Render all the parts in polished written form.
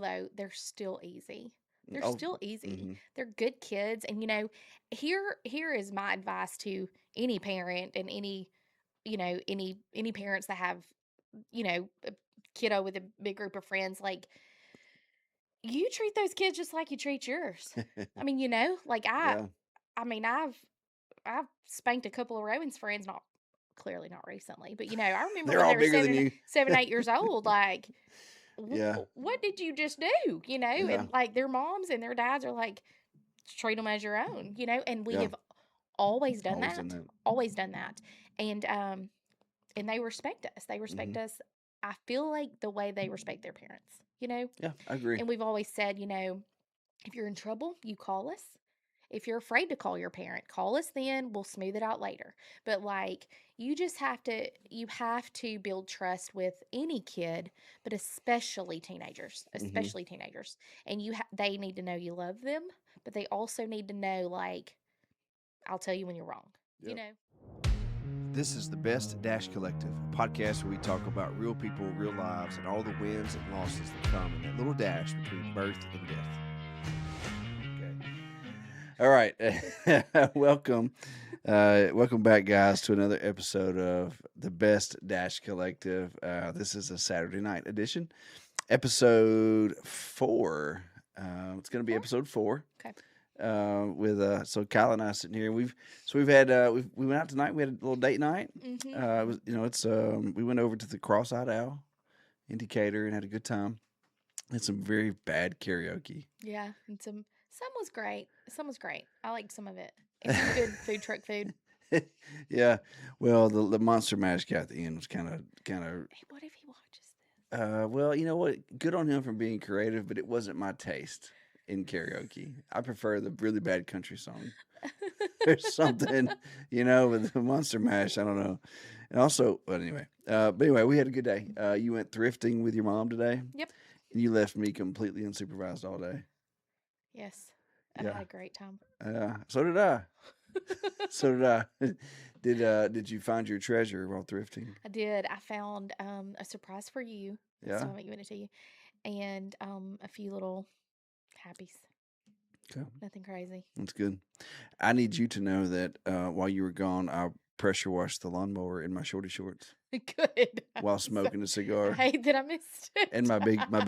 though, they're still easy. They're Oh, still easy. hmm They're good kids, and here is my advice to any parent and any parents that have a kiddo with a big group of friends. Like, you treat those kids just like you treat yours. I mean, like yeah. I mean, I've spanked a couple of Rowan's friends, not clearly not recently, but I remember They're when all they were bigger than you. 8 years old. Like, Yeah, what did you just do? yeah, And like their moms and their dads are like, treat them as your own. And we yeah. have always done Always done that, that. always done that, and they respect us. They Hmm. respect us. I feel like the way they respect their parents. Yeah, I agree. And we've always said, if you're in trouble, you call us. If you're afraid to call your parent, call us then. We'll smooth it out later. But like you have to build trust with any kid, but especially teenagers, Hmm. especially teenagers. And they need to know you love them, but they also need to know like I'll tell you when you're wrong. You Yep. know. This is the Best Dash Collective, a podcast where we talk about real people, real lives, and all the wins and losses that come in that little dash between birth and death. Okay. All right. welcome. Welcome back, guys, to another episode of the Best Dash Collective. This is a Saturday night edition, episode 4. It's going to be Or episode 4. okay. With so Kyle and I sitting here. We've had we went out tonight. We had a little date night. Mhm. It was it's we went over to the Cross-Eyed Owl in Decatur and had a good time. Had some very bad karaoke. Yeah, and some was great. Some was great. I liked some of it. And some good food truck food. Yeah, well the Monster Mash guy at the end was kind Hey, what if he watches of well, you know what? Good on him for being creative, but it wasn't my taste in karaoke. I prefer the really bad country song. There's this? something, with the Monster Mash. I don't know. And also, but anyway, we had a good day. You went thrifting with your mom today, Yep. and you left me completely unsupervised all day. Yes. I had Yeah, a great time. so did I. So did I. Did you find your treasure while thrifting? I did. I found a surprise for you. So Yeah. I'm giving it to you. And a few little happies. Okay, Nothing crazy. that's good. I need you to know that while you were gone, I pressure washed the lawnmower in my shorty shorts Good. while So, smoking a I cigar hate that I missed and it. my big my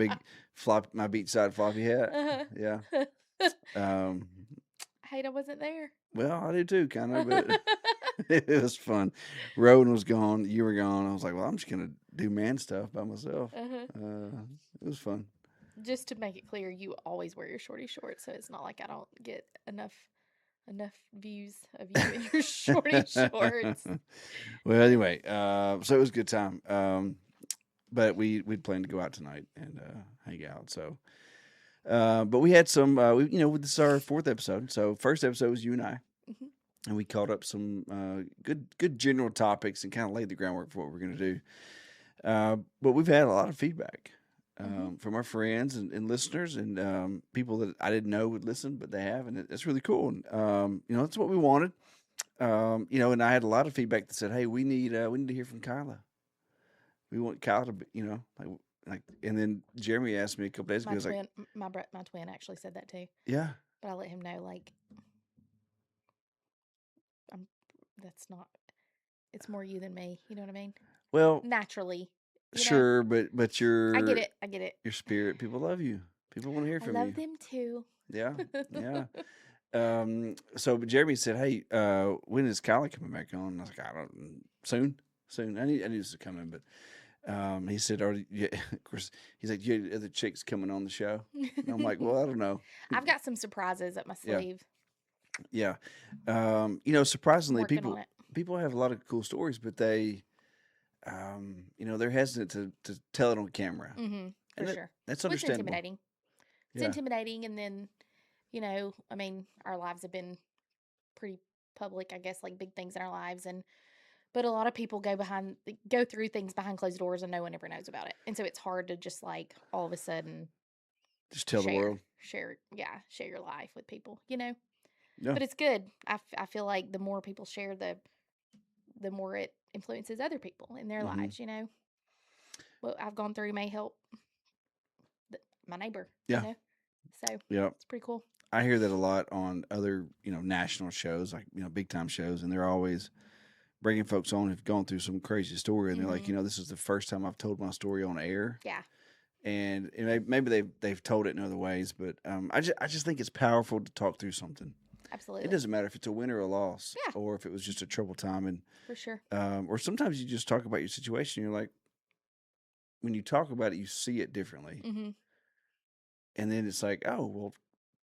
beachside floppy hat. uh Yeah. Um, I hate I wasn't there. well, I do too, kind of, but it was fun. Rowan was gone. You were gone. I was like, well, I'm just gonna do man stuff by myself. uh It was fun. Just to make it clear, you always wear your shorty shorts, so it's not like I don't get enough views of you in your shorty shorts. Well, anyway, so it was a good time. But we'd planned to go out tonight and hang out. So, but we had some. This is our 4th episode. So, first episode was you and I, Mhm. and we caught up some good general topics and kind of laid the groundwork for what we're going to do. But we've had a lot of feedback Mhm. from our friends and listeners and people that I didn't know would listen, but they have, and it's really cool. And that's what we wanted. And I had a lot of feedback that said, "Hey, we need to hear from Kyla. We want Kyla to be, like." And then Jeremy asked me a couple days ago. My He was like, twin, my twin actually said that too, "Yeah, but I let him know like I'm. That's not. It's more you than me. You know what I mean? well, Naturally, you know. sure, but I get your it. I get it. your spirit, people love you. People want to hear I from love you. them too. Yeah, yeah." But Jeremy said, "Hey, when is Kylie coming back on?" And I was like, "I don't soon, soon. I need this to come in." But he said, "Already, yeah." Of course, he's like, "You had other chicks coming on the show?" And I'm like, "Well, I don't know." I've got some surprises up my Yeah, sleeve. yeah. I'm Surprisingly, working on it. people have a lot of cool stories, but they're hesitant to tell it on camera, For and sure. that's Well, it's understandable. intimidating. It's Yeah. intimidating, and then I mean, our lives have been pretty public, I guess, like big things in our lives, and but a lot of people go through things behind closed doors, and no one ever knows about it, and so it's hard to just like all of a sudden Just tell the world. share your life with people. Yeah. But it's good. I feel like the more people share, the more it influences other people in their Hmm. lives. What I've gone through may help my neighbor, Yeah. So Yeah. it's pretty cool. I hear that a lot on other, national shows, like, big time shows, and they're always bringing folks on who've gone through some crazy story, and they're like, Mhm. this is the first time I've told my story on air, Yeah. and maybe they've told it in other ways, but I just think it's powerful to talk through something. It Absolutely. doesn't matter if it's a win or a loss, Yeah, or if it was just a troubled time, and for sure. or sometimes you just talk about your situation. You're like, when you talk about it, you see it differently, Mhm. and then it's like, oh well,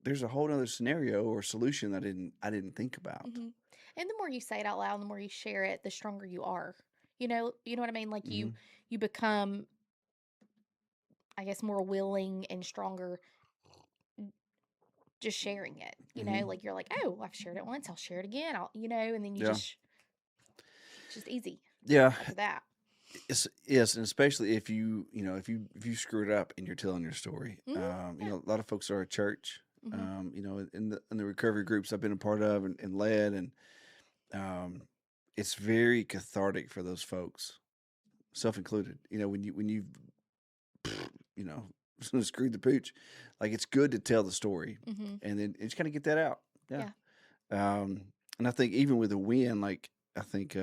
there's a whole other scenario or solution that I didn't think about. Mhm. And the more you say it out loud, the more you share it, the stronger you are. You know what I mean? Like Hmm. you become, I guess, more willing and stronger just sharing it. Hmm. Like you're like, "Oh, I've shared it once, I'll share it again." And then Yeah, it's just easy yeah. after that. Yes, and especially if you screwed up and you're telling your story. Mhm. Yeah. A lot of folks are at church. Mhm. In the recovery groups I've been a part of and led, and um, it's very cathartic for those folks, self included. When you you know screwed the pooch, like it's good to tell the story, Mhm. and then just kind of get that out. Yeah. Yeah. Um, and I think even with a win, like I think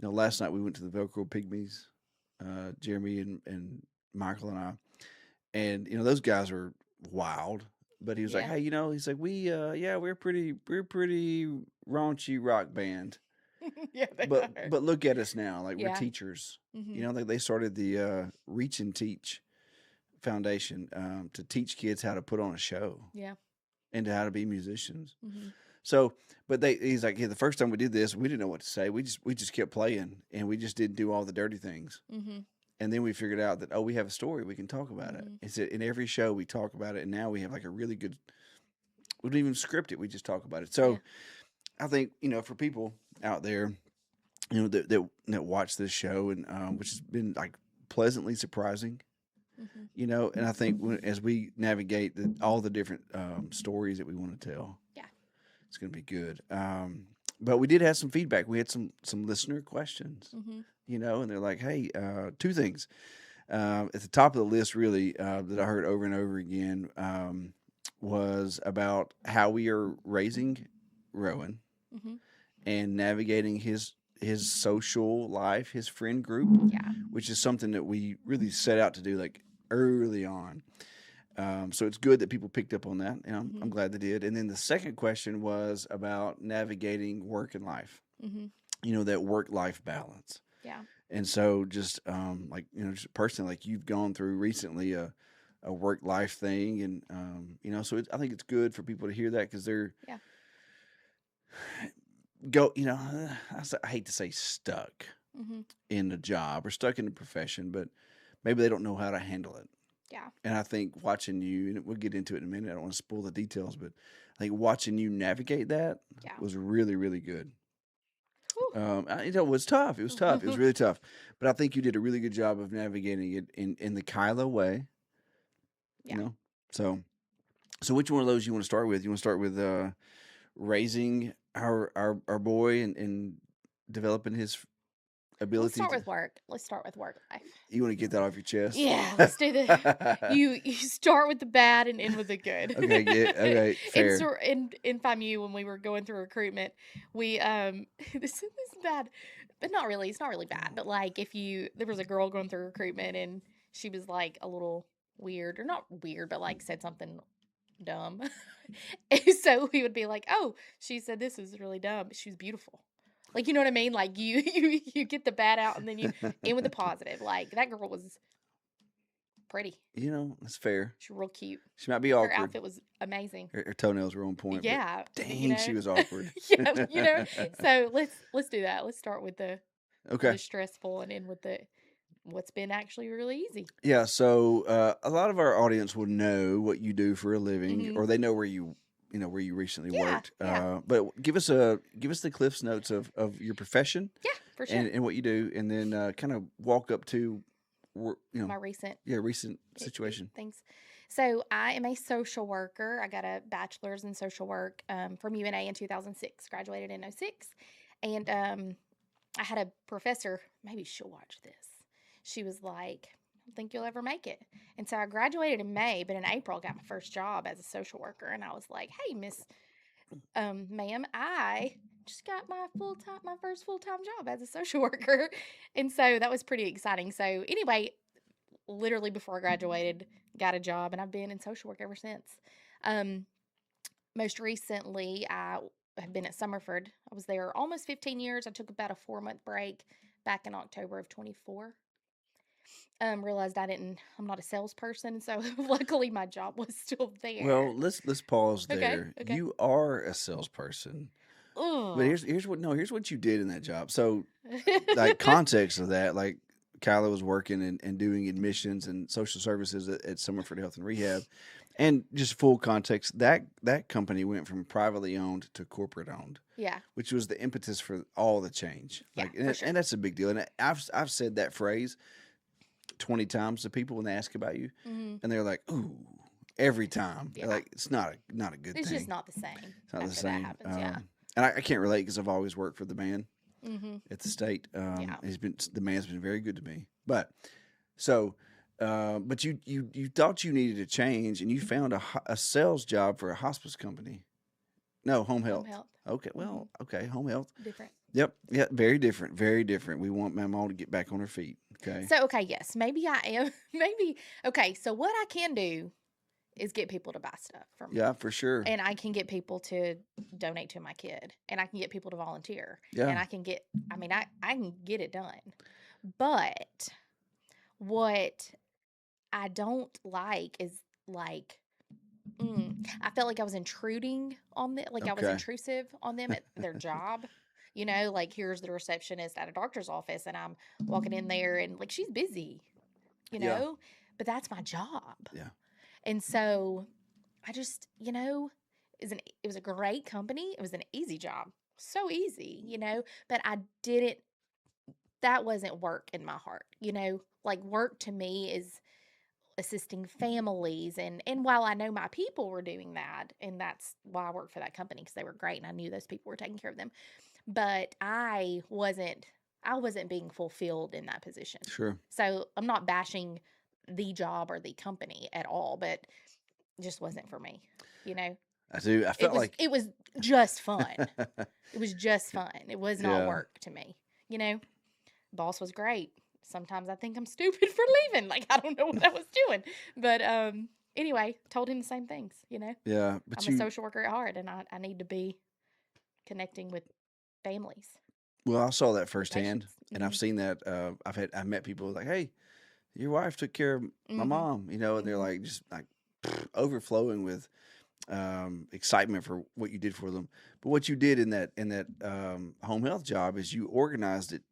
last night we went to the Velcro Pygmies, Jeremy and Michael and I, and those guys were wild. But he was like, Yeah. hey, he's like, yeah, we're pretty raunchy rock band, Yeah, they but are. but look at us now, like we're Yeah. teachers. Mhm. They started the Reach and Teach Foundation to teach kids how to put on a show Yeah. and to how to be musicians. Mhm. So, but he's like, yeah, the first time we did this, we didn't know what to say. We just kept playing, and we just didn't do all the dirty things. Mhm. And then we figured out that, we have a story, we can talk about it. Mhm. It's in every show we talk about it, and now we have like a really good. We don't even script it; we just talk about it. Yeah. So I think for people out there, that watch this show, and which has been like pleasantly surprising. Mhm. And I think as we navigate all the different stories that we want to tell, Yeah. it's going to be good. But we did have some feedback. We had some listener questions, Mhm. and they're like, "Hey, two things at the top of the list, really, that I heard over and over again was about how we are raising Rowan Mhm. and navigating his social life, his friend group, Yeah. which is something that we really set out to do like early on. So it's good that people picked up on that, and I'm Mhm. glad they did. And then the second question was about navigating work and life. Mhm. That work life balance. Yeah. And so just like just personally, like you've gone through recently a work life thing, and so I think it's good for people to hear that because they're Yeah. go I hate to say stuck Mhm. in the job or stuck in the profession, but maybe they don't know how to handle it. Yeah. And I think watching you, and we'll get into it in a minute. I don't want to spoil the details, but I think watching you navigate that Yeah. was really, really good. Whew. It was tough. It was tough. It was really tough. But I think you did a really good job of navigating it in the Kyla way. You Yeah. know, so which one of those you want to start with? You want to start with raising our boy and developing his Let's ability start to. with work. Let's start with work life. You want to get that off your chest? Yeah, let's do the you start with the bad and end with the good. Okay. Get okay. Fair. In FAMU when we were going through recruitment, we this is bad, but not really. It's not really bad, but like if you there was a girl going through recruitment and she was like a little weird or not weird, but like said something dumb. And so we would be like, "Oh, she said this is really dumb, but she was beautiful." Like, you know what I mean? Like you get the bad out and then you end with the positive. Like that girl was pretty. That's fair. She's real cute. She might be Her awkward. outfit was amazing. Her toenails were on point, but Yeah, dang, she was awkward. yeah, So let's do that. Let's start with the Okay. stressful and end with the what's been actually really easy. Yeah. So a lot of our audience will know what you do for a living, Hmm. or they know where you recently Yeah, worked. yeah, But give us the Cliff's notes of your profession yeah, for sure. and what you do, and then kind of walk up to, My recent recent situation. things. So I am a social worker. I got a bachelor's in social work from UNA in 2006. Graduated in '06, and I had a professor. Maybe she'll watch this. She was like, don't think you'll ever make it. And so I graduated in May, but in April, I got my first job as a social worker. And I was like, hey, Miss ma'am, I just got my first full time job as a social worker. And so that was pretty exciting. So, anyway, literally before I graduated, got a job, and I've been in social work ever since. Um, Most recently, I have been at Summerford. I was there almost 15 years. I took about a 4 month break back in October of 24. Realized I'm not a salesperson, so luckily my job was still there. Well, let's pause Okay, there. okay. You are a salesperson, but Oh. here's what you did in that job. So, like context of that, like Kyla was working and doing admissions and social services at Summerford Health and Rehab, and just full context that company went from privately owned to corporate owned, Yeah, which was the impetus for all the change. yeah, Like, for sure. and that's a big deal. And I've said that phrase 20 times to people when they ask about you, Hmm. and they're like, "Ooh." Every time, they're Yeah, like, it's not a good it's just thing. not the same It's not the after that same. happens. Yeah. And I can't relate because I've always worked for the man Hmm. at the state. Yeah. The man's been very good to me. But so, but you thought you needed a change, and you found a sales job for a hospice company. No, home Home health. health. Okay, Hmm. well, okay, home health. Different. Yep, yeah, very different, very different. We want Mama to get back on her feet. Okay. So, okay, yes, maybe I am. Maybe, okay, so what I can do is get people to buy stuff from me. Yeah, for sure. And I can get people to donate to my kid. And I can get people to volunteer. Yeah. And I can get it done. But what I don't like is like, I felt like I was intruding on them, like I was Okay. intrusive on them at their job. Like here's the receptionist at a doctor's office, and I'm walking in there, and like she's busy, you Yeah. know, but that's my job. Yeah. And so I just, it was a great company. It was an easy job, so easy, but that wasn't work in my heart, like work to me is assisting families, and while I know my people were doing that, and that's why I worked for that company because they were great and I knew those people were taking care of them, but I wasn't being fulfilled in that position. Sure. So I'm not bashing the job or the company at all, but it just wasn't for me, you know. I do. I It felt was like. it was just fun. It was just fun. It was not Yeah. work to me, you know. Boss was great. Sometimes I think I'm stupid for leaving. Like I don't know what I was doing. But anyway, told him the same things, Yeah. But I'm a social worker at heart, and I need to be connecting with families, well, I saw that with firsthand, patients. and I've seen that. I met people like, "Hey, your wife took care of my Mhm. mom," and they're Mhm. like just like overflowing with excitement for what you did for them. But what you did in that home health job is you organized it.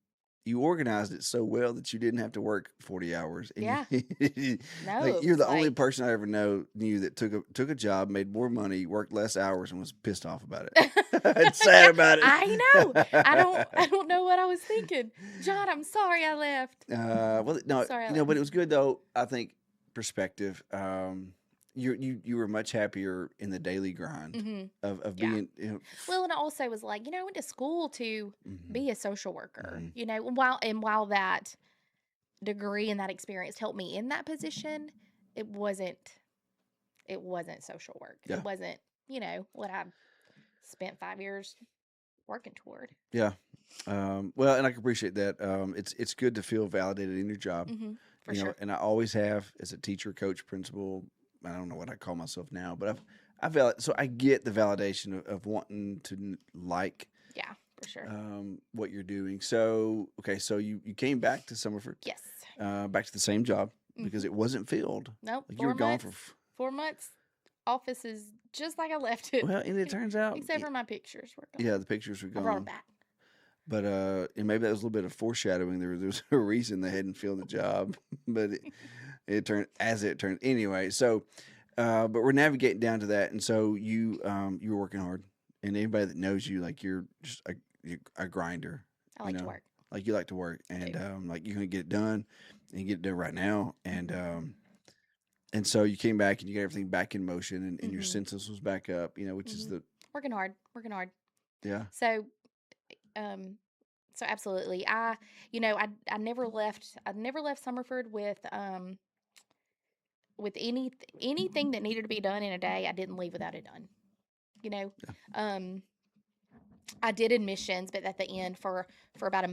You organized it so well that you didn't have to work 40 hours, and Yeah. you No, like it you're was the only like person I ever knew that took a job, made more money, worked less hours, and was pissed off about it. And sad Yeah, about it. I know. I don't know what I was thinking. John, I'm sorry I left. Well, no, Sorry I left. but it was good though. I think perspective. You were much happier in the daily grind Mhm. of Yeah. being. Well, and I also was like, I went to school to Mhm, be a social worker, mhm. while that degree and that experience helped me in that position, it wasn't it wasn't social work. It Yeah, wasn't, what I spent 5 years working toward. yeah. Well, and I can appreciate that. It's good to feel validated in your job, Hmm. For sure. and I always have as a teacher, coach, principal. I don't know what I call myself now, but so I get the validation of wanting to like Yeah, for sure. what you're doing. So okay, so you came back to Summerford, Yes. back to the same job because Hmm. it wasn't filled. Nope. Like you were four gone for. months 4 months Office is just like I left it. Well, and it turns out, Except for my pictures were gone. yeah, the pictures were I brought them gone. back. But and maybe that was a little bit of foreshadowing. There was a reason they hadn't filled the job, but it turned as it turned anyway. So, but we're navigating down to that, and so you were working hard, and anybody that knows you, like you're a grinder, I you like to know, work. like you like to work, I do. and like you're gonna get it done, and you get it done right now, and so you came back and you got everything back in motion, and your Hmm. census was back up, which is Hmm. the Working hard. Working hard. yeah So, um, So absolutely. I never left Summerford with anything that needed to be done in a day. I didn't leave without it done. You know, Yeah. um, I did admissions, but at the end for about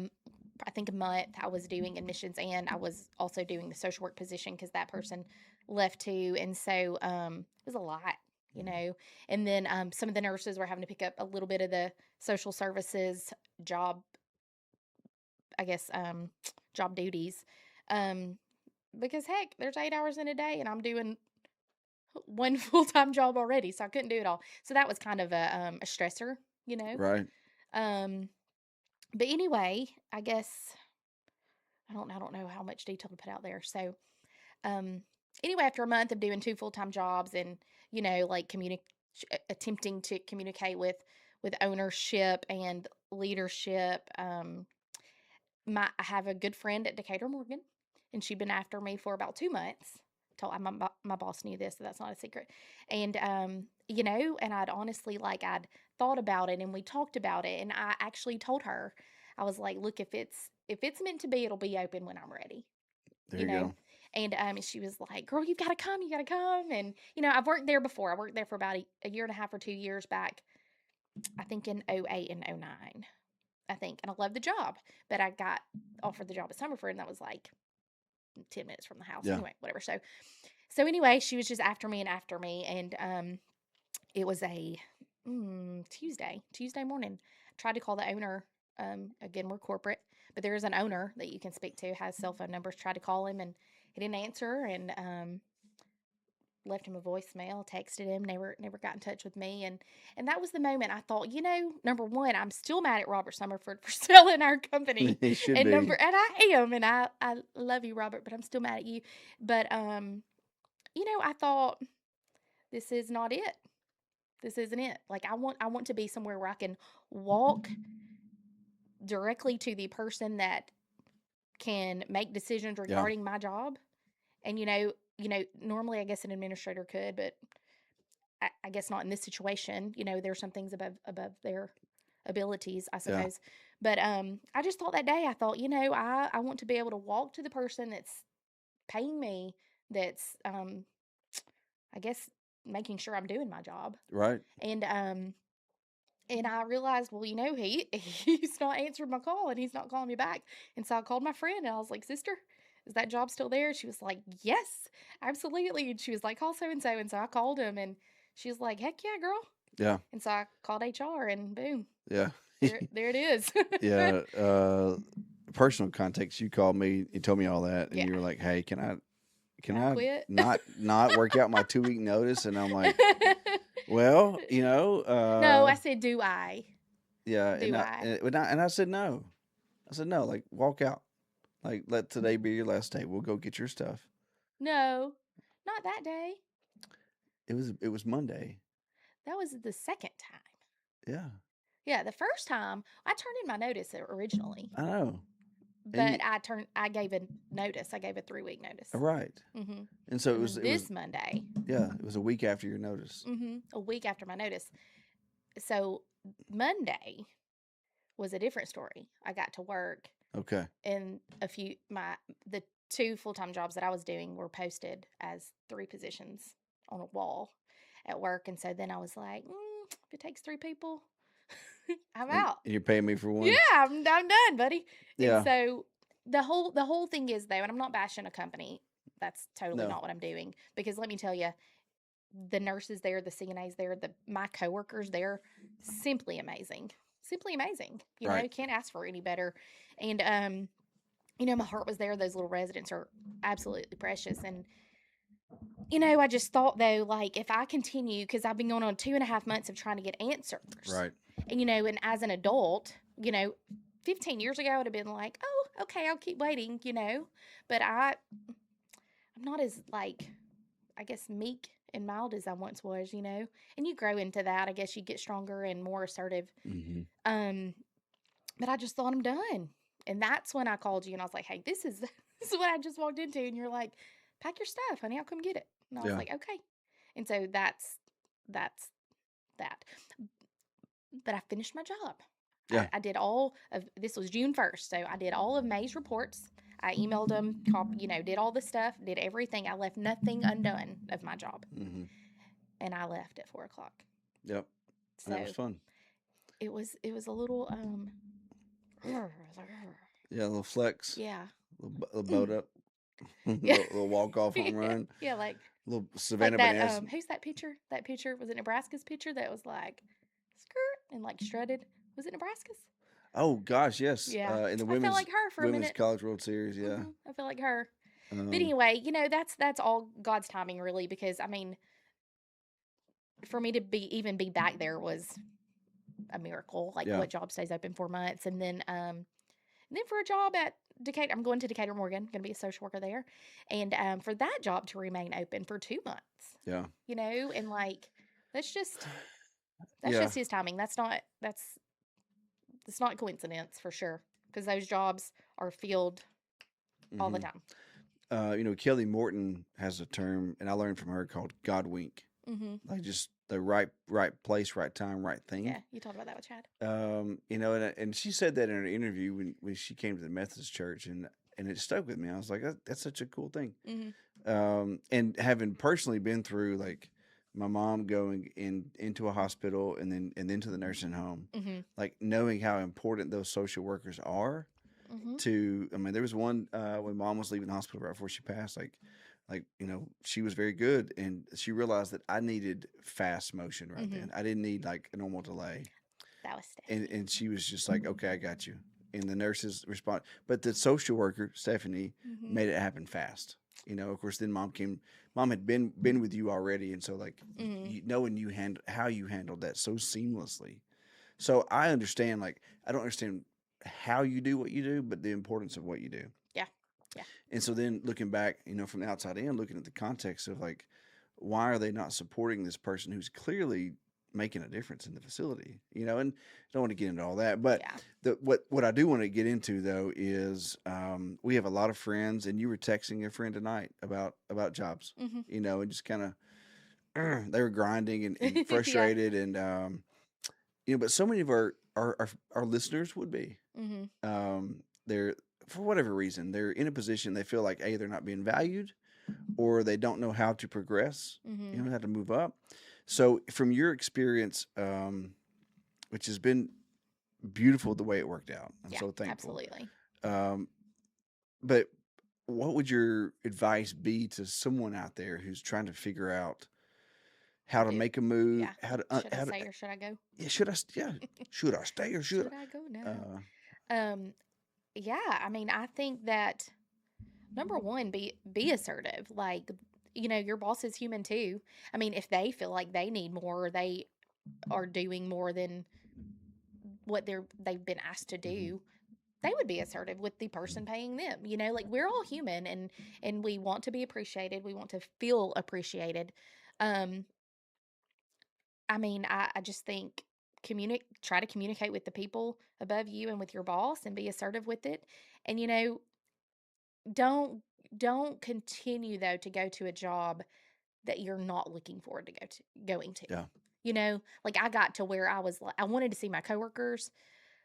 I think a month, I was doing admissions and I was also doing the social work position because that person left too, and so it was a lot, you know. And then some of the nurses were having to pick up a little bit of the social services job, I guess, job duties, um, because heck, there's 8 hours in a day, and I'm doing one full time job already, so I couldn't do it all. So that was kind of a stressor, you know. Right. Um, but anyway, I guess I don't know how much detail to put out there. So um, anyway, after a month of doing two full time jobs and like attempting to communicate with ownership and leadership, I have a good friend at Decatur Morgan, and she'd been after me for about 2 months. Told my boss knew this, so that's not a secret. And and I'd honestly I'd thought about it, and we talked about it, and I actually told her, I was like, look, if it's meant to be, it'll be open when I'm ready. There You you know. go. And she was like, girl, you gotta come. And I've worked there before. I worked there for about a year and a half or 2 years back, I think in '08 and '09. I think. And I loved the job. But I got offered the job at Summerford, and that was like 10 minutes from the house. Yeah. Anyway, whatever. So anyway, she was just after me and after me. And it was a Tuesday morning. I tried to call the owner. Again, we're corporate, but there is an owner that you can speak to, has cell phone numbers. Tried to call him, and he didn't answer. And left him a voicemail, texted him, never got in touch with me. And that was the moment I thought, number one, I'm still mad at Robert Summerford for selling our company. He should And be. I am, and I love you, Robert, but I'm still mad at you. But I thought, this is not it. This isn't it. Like, I want to be somewhere where I can walk directly to the person that can make decisions Yeah. regarding my job. And normally I guess an administrator could, but I guess not in this situation. There's some things above their abilities, I Yeah. suppose. But I just thought that day, I thought, I want to be able to walk to the person that's paying me, that's I guess making sure I'm doing my job. Right. And I realized, well, he's not answering my call, and he's not calling me back. And so I called my friend, and I was like, sister, is that job still there? She was like, yes, absolutely. And she was like, call so and so. And so I called him, and she was like, heck yeah, girl. Yeah. And so I called HR, and boom, Yeah. there it is. Yeah. Personal context. You called me. You told me all that, and Yeah. you were like, "Hey, can Can I I quit? not work out my 2 week notice?" And I'm like, "Well, No, I said, do I? yeah." Do I? And I said no. I said no. Like, walk out. Like, let today be your last day. We'll go get your stuff. No, not that day. It was Monday. That was the second time. Yeah, Yeah, the first time I turned in my notice originally, I know. And but I gave a notice. I gave a 3 week notice. right. Hmm. And so And then this Monday, it was a week after your notice. a week after my notice. So Monday was a different story. I got to work, Okay. and the two full time jobs that I was doing were posted as 3 positions on a wall at work. And so then I was like, if it takes 3 people, I'm And out. you're paying me for Yeah, one. I'm done, buddy. And Yeah. so the whole thing is, though, and I'm not bashing a company. That's totally No. not what I'm doing, because let me tell you, the nurses there, the CNAs there, my coworkers there, simply amazing. Simply amazing. Right. Can't ask for any better. And my heart was there. Those little residents are absolutely precious. And I just thought, though, like, if I continue, because I've been going on 2.5 months of trying to get answers. Right. And as an adult, 15 years ago, I would have been like, oh, okay, I'll keep waiting. But I'm not as, like, I guess, meek and mild as I once was. And you grow into that. I guess you get stronger and more assertive. Mm-hmm. But I just thought, I'm done. And that's when I called you, and I was like, hey, this is this is what I just walked into. And you're like, pack your stuff, honey, I'll come get it. And I was Yeah. like, okay. And so that's that. But I finished my job. Yeah. I did all of this was June 1st, so I did all of May's reports. I emailed them, did all the stuff, did everything. I left nothing undone of my job, Mm-hmm. and I left at 4 o'clock. Yep. And that was So fun. it was a little Yeah, a little flex, yeah. little boat up, Yeah. little walk off home Yeah, run, yeah, little like Savannah that, Bananas. who's that picture? That picture, was it Nebraska's picture that was like, skirt, and like strutted? Was it Nebraska's? Oh gosh, yes. Yeah. In the I felt like her for a women's minute. college World Series, yeah. I feel like her. But Um, anyway, that's all God's timing really, because I mean, for me to even be back there was a miracle. Like, yeah. what job stays open 4 months? And then for a job at Decatur, I'm going to Decatur Morgan, going to be a social worker there. And for that job to remain open for 2 months, Yeah. and like, that's just, that's Yeah. just his timing. It's not coincidence for sure, because those jobs are filled all the Hmm. time. Kelly Morton has a term, and I learned from her called God wink. Mm-hmm. Like just the right place, right time, right thing. Yeah, you talked about that with Chad. And she said that in her interview when she came to the Methodist church, and it stuck with me. I was like, that's such a cool thing. Mm-hmm. And having personally been through like my mom going into a hospital and then to the nursing home, Mm-hmm. like knowing how important those social workers are Mm-hmm. to. I mean, there was one when mom was leaving the hospital right before she passed, like she was very good, and she realized that I needed fast motion right Mm-hmm. then. I didn't need like a normal delay, That was and Stephanie. and she was just like, okay, I got you. And the nurses respond, but the social worker Stephanie Mm-hmm. made it happen fast. Of course, then mom had been with you already, and so like Mm-hmm. knowing how you handled that so seamlessly. So I understand. Like I don't understand how you do what you do, but the importance of what you do. Yeah. Yeah. And so then looking back, from the outside in, looking at the context of like, why are they not supporting this person who's clearly making a difference in the facility? And I don't want to get into all that, but Yeah. what I do want to get into though is we have a lot of friends, and you were texting a friend tonight about jobs, Mm-hmm. and just kind of they were grinding and Yeah. frustrated, and but so many of our listeners would be. Mm-hmm. They're for whatever reason they're in a position they feel like they're not being valued, or they don't know how to progress, Mm-hmm. how to move up. So from your experience, which has been beautiful the way it worked out, I'm Yeah. so thankful. Absolutely. Um, but what would your advice be to someone out there who's trying to figure out how to Do make a move, Yeah. Should I how to say or should I go? yeah, should I stay or should Should I go? I? No. Um. Yeah. I mean, I think that number one, be assertive. Like, your boss is human too. I mean, if they feel like they need more, or they are doing more than what they've been asked to Mhm. do, they would be assertive with the person paying them. Like, we're all human, and we want to be appreciated. We want to feel appreciated. Um, I mean, I just think try to communicate with the people above you and with your boss, and be assertive with it. And don't don't continue though to go to a job that you're not looking forward to going to. Yeah, Like, I got to where I was like, I wanted to see my coworkers,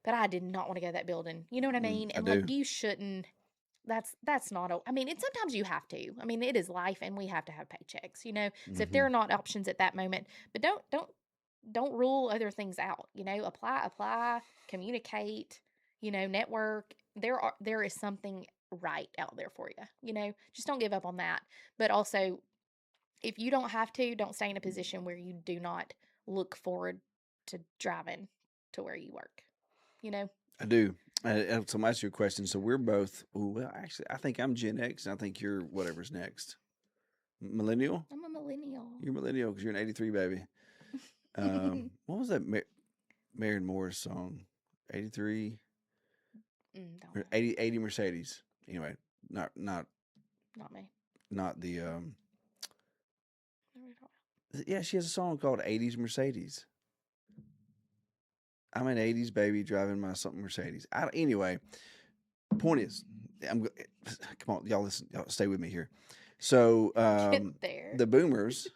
but I did not want to go to that building. You know what I mean? I And like, do. you shouldn't. That's not. I mean, and sometimes you have to. I mean, it is life, and we have to have paychecks. So if Hmm. there are not options at that moment, but don't rule other things out. Apply, communicate. Network. There is something right out there for you. Just don't give up on that. But also, if you don't have to, don't stay in a position where you do not look forward to driving to where you work. You know, I do. So, I'm asking you a question. So, we're both. Well, actually, I think I'm Gen X, and I think you're whatever's next. Millennial? I'm a millennial. You're millennial because you're an '83 baby. What was that Maren Morris song? '83 Don't or know. 80 Mercedes. Anyway, not Not me. not the. What are we talking Yeah, she has a song called '80s Mercedes. I'm an '80s baby driving my something Mercedes. Anyway, point is, come on, y'all listen, y'all stay with me here. So, about? Get there. the boomers,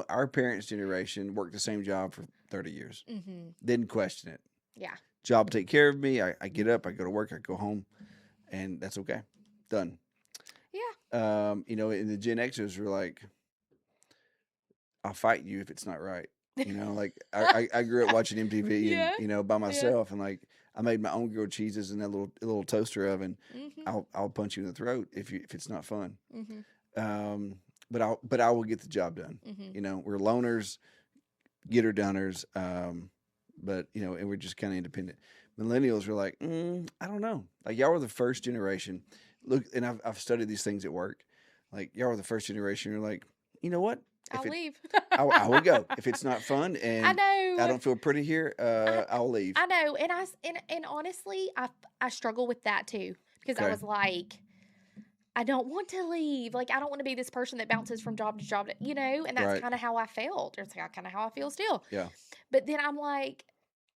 our parents' generation worked the same job for 30 years, Mm-hmm. didn't question it. Yeah. Job will take care of me. I get up, I go to work, I go home, and that's okay. Done. Yeah. And the Gen Xers were like, I'll fight you if it's not right. Like I grew up watching MTV and Yeah. by Yeah. myself, and like I made my own grilled cheeses in that little toaster oven. Mhm. I'll punch you in the throat if it's not fun. Mhm. Um, but I will get the job done. Mhm. We're loners, getter downers. And we're just kind of independent. Millennials were like, I don't know. Like y'all were the first generation. Look, and I've studied these things at work. Like y'all were the first generation. You're like, you know what? If I'll it, leave. I will go. If it's not fun I and I know. don't feel pretty here, I I'll leave. I know, and and honestly, I struggle with that too because I Okay. was like, I don't want to leave. Like, I don't want to be this person that bounces from job to job, and that's Right. kind of how I felt. It's kind of how I feel still. Yeah. But then I'm like,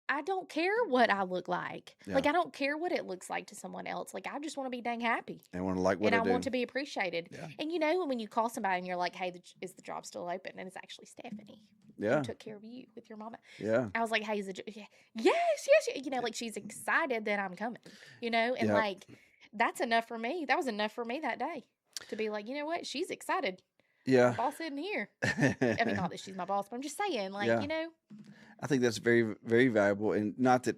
I don't care what I look like. Yeah. Like, I don't care what it looks like to someone else. Like, I just want to be dang happy. I want to like what And I I do. want to be appreciated. Yeah. And when you call somebody and you're like, hey, is the job still open? And it's actually Stephanie who Yeah. took care of you with your mama. Yeah. I was like, hey, yes, yes. Like she's excited that I'm coming, and Yeah. like, that's enough for me. That was enough for me that day to be like, you know what? She's excited. My Yeah. boss isn't here. I mean, not that she's my boss, but I'm just saying, like, Yeah. I think that's very, very valuable, and not that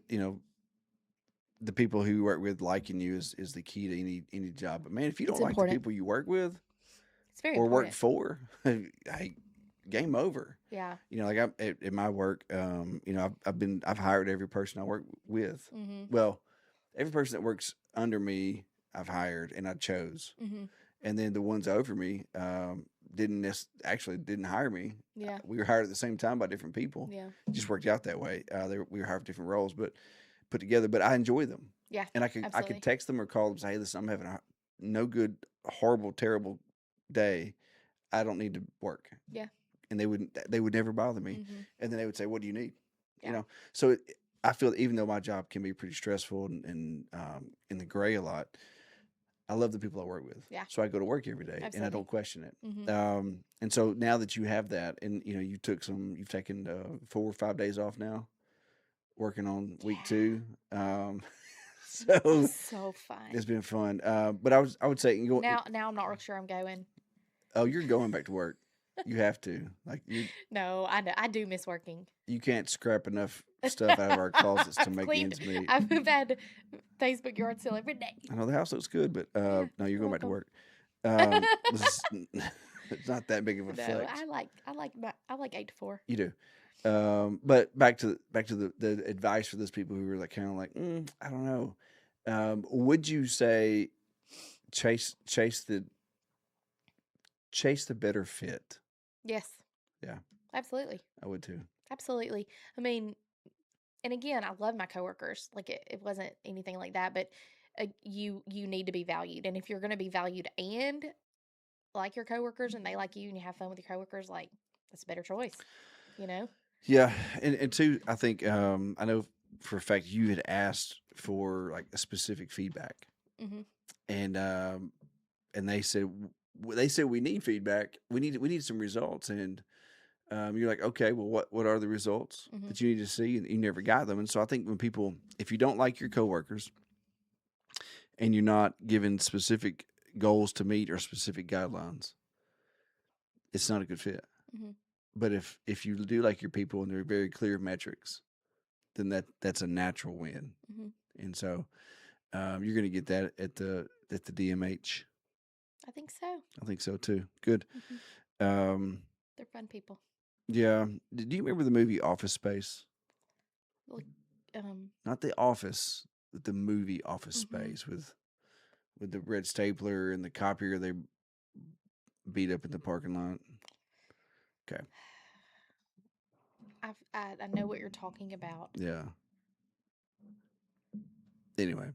the people who you work with liking you is the key to any job. But man, if you don't it's like the important. people you work with It's very or work important. for, hey, game over. Yeah. Like at my work, I've hired every person I work with. Mhm. Well, every person that works under me, I've hired and I chose. Mhm. And then the ones over me didn't hire me. Yeah. We were hired at the same time by different people. Yeah. It just worked out that way. We were hired for different roles, but put together. But I enjoy them. Yeah. And I could Absolutely. text them or call them and say, hey, listen, I'm having a no good, horrible, terrible day. I don't need to work. Yeah. And they would never bother me. Mhm. And then they would say, what do you need? Yeah. So I feel that even though my job can be pretty stressful and in the gray a lot, I love the people I work with. Yeah. So I go to work every day and I Absolutely. don't question it. Mhm. And so now that you have that, and you've taken 4 or 5 days off now, working on week 2. So That's so fun. it's been fun. But I would say Now I'm not real sure I'm going. oh, you're going back to work. You have to. Like No, I know. I do miss working. you can't scrap enough stuff out of our closets to make ends meet. I've had Facebook yard sale every day. I know the house looks good, but Yeah, no, you're you're going back to welcome. work. It's not that big of a No, flex. I like 8 to 4. You do. But back to the advice for those people who are like kind of like, I don't know. Would you say chase the better fit? Yes. Yeah, Absolutely. I would too. Absolutely. I mean, and again, I love my coworkers. Like it wasn't anything like that, but you need to be valued. And if you're going to be valued and like your coworkers and they like you and you have fun with your coworkers, like that's a better choice, you know? Yeah, and two, I think I know for a fact you had asked for like a specific feedback, Mhm. and they said we need feedback. We need some results, and you're like, okay, well, what are the results Mhm. that you need to see? And you never got them. And so I think if you don't like your coworkers and you're not given specific goals to meet or specific guidelines, it's not a good fit. Mhm. But if you do like your people and there are very clear metrics, then that's a natural win. Mhm. And so you're going to get that at the DMH. I think so. I think so too. Good. Mhm. Um, They're fun people. yeah. Do you remember the movie Office Space? Like Not The Office, but the movie Office Mhm. Space with the red stapler and the copier they beat up in the parking lot. Okay. I know what you're talking about. Yeah. Anyway,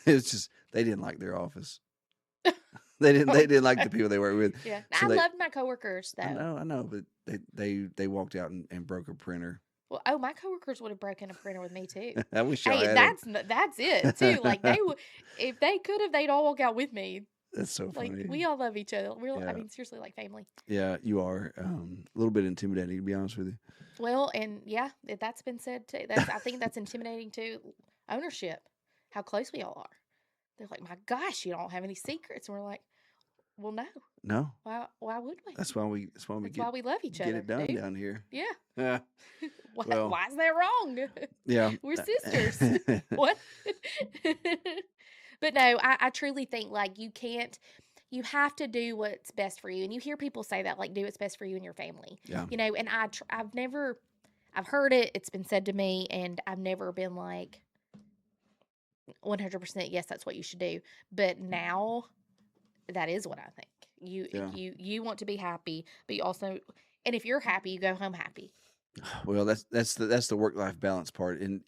it's just they didn't like their office. They didn't like the people they work with. Yeah. So I they loved my coworkers though. I know, but they walked out and broke a printer. Well, oh, my coworkers would have broken a printer with me too. I wish y'all Hey, had them. that's it too. Like they would, if they could have, they'd all walk out with me. That's so Like, funny. we all love each other. I Yeah. mean, seriously, like family. Yeah, you are. A little bit intimidating, to be honest with you. Well, and yeah, that's been said too. I think that's intimidating too. Ownership, how close we all are. They're like, my gosh, you don't have any secrets. And we're like, well, no. No, Why would we? that's why we That's why we love each get other, it done dude. down here. Yeah. Yeah. Well, Why is that wrong? yeah. We're sisters. What? But no, I truly think like you have to do what's best for you. And you hear people say that, like, do what's best for you and your family. Yeah. And I've heard it, it's been said to me, and I've never been like 100% yes, that's what you should do. But now that is what I think. Yeah. You want to be happy, but you also, and if you're happy, you go home happy. Well, that's the work life balance part. And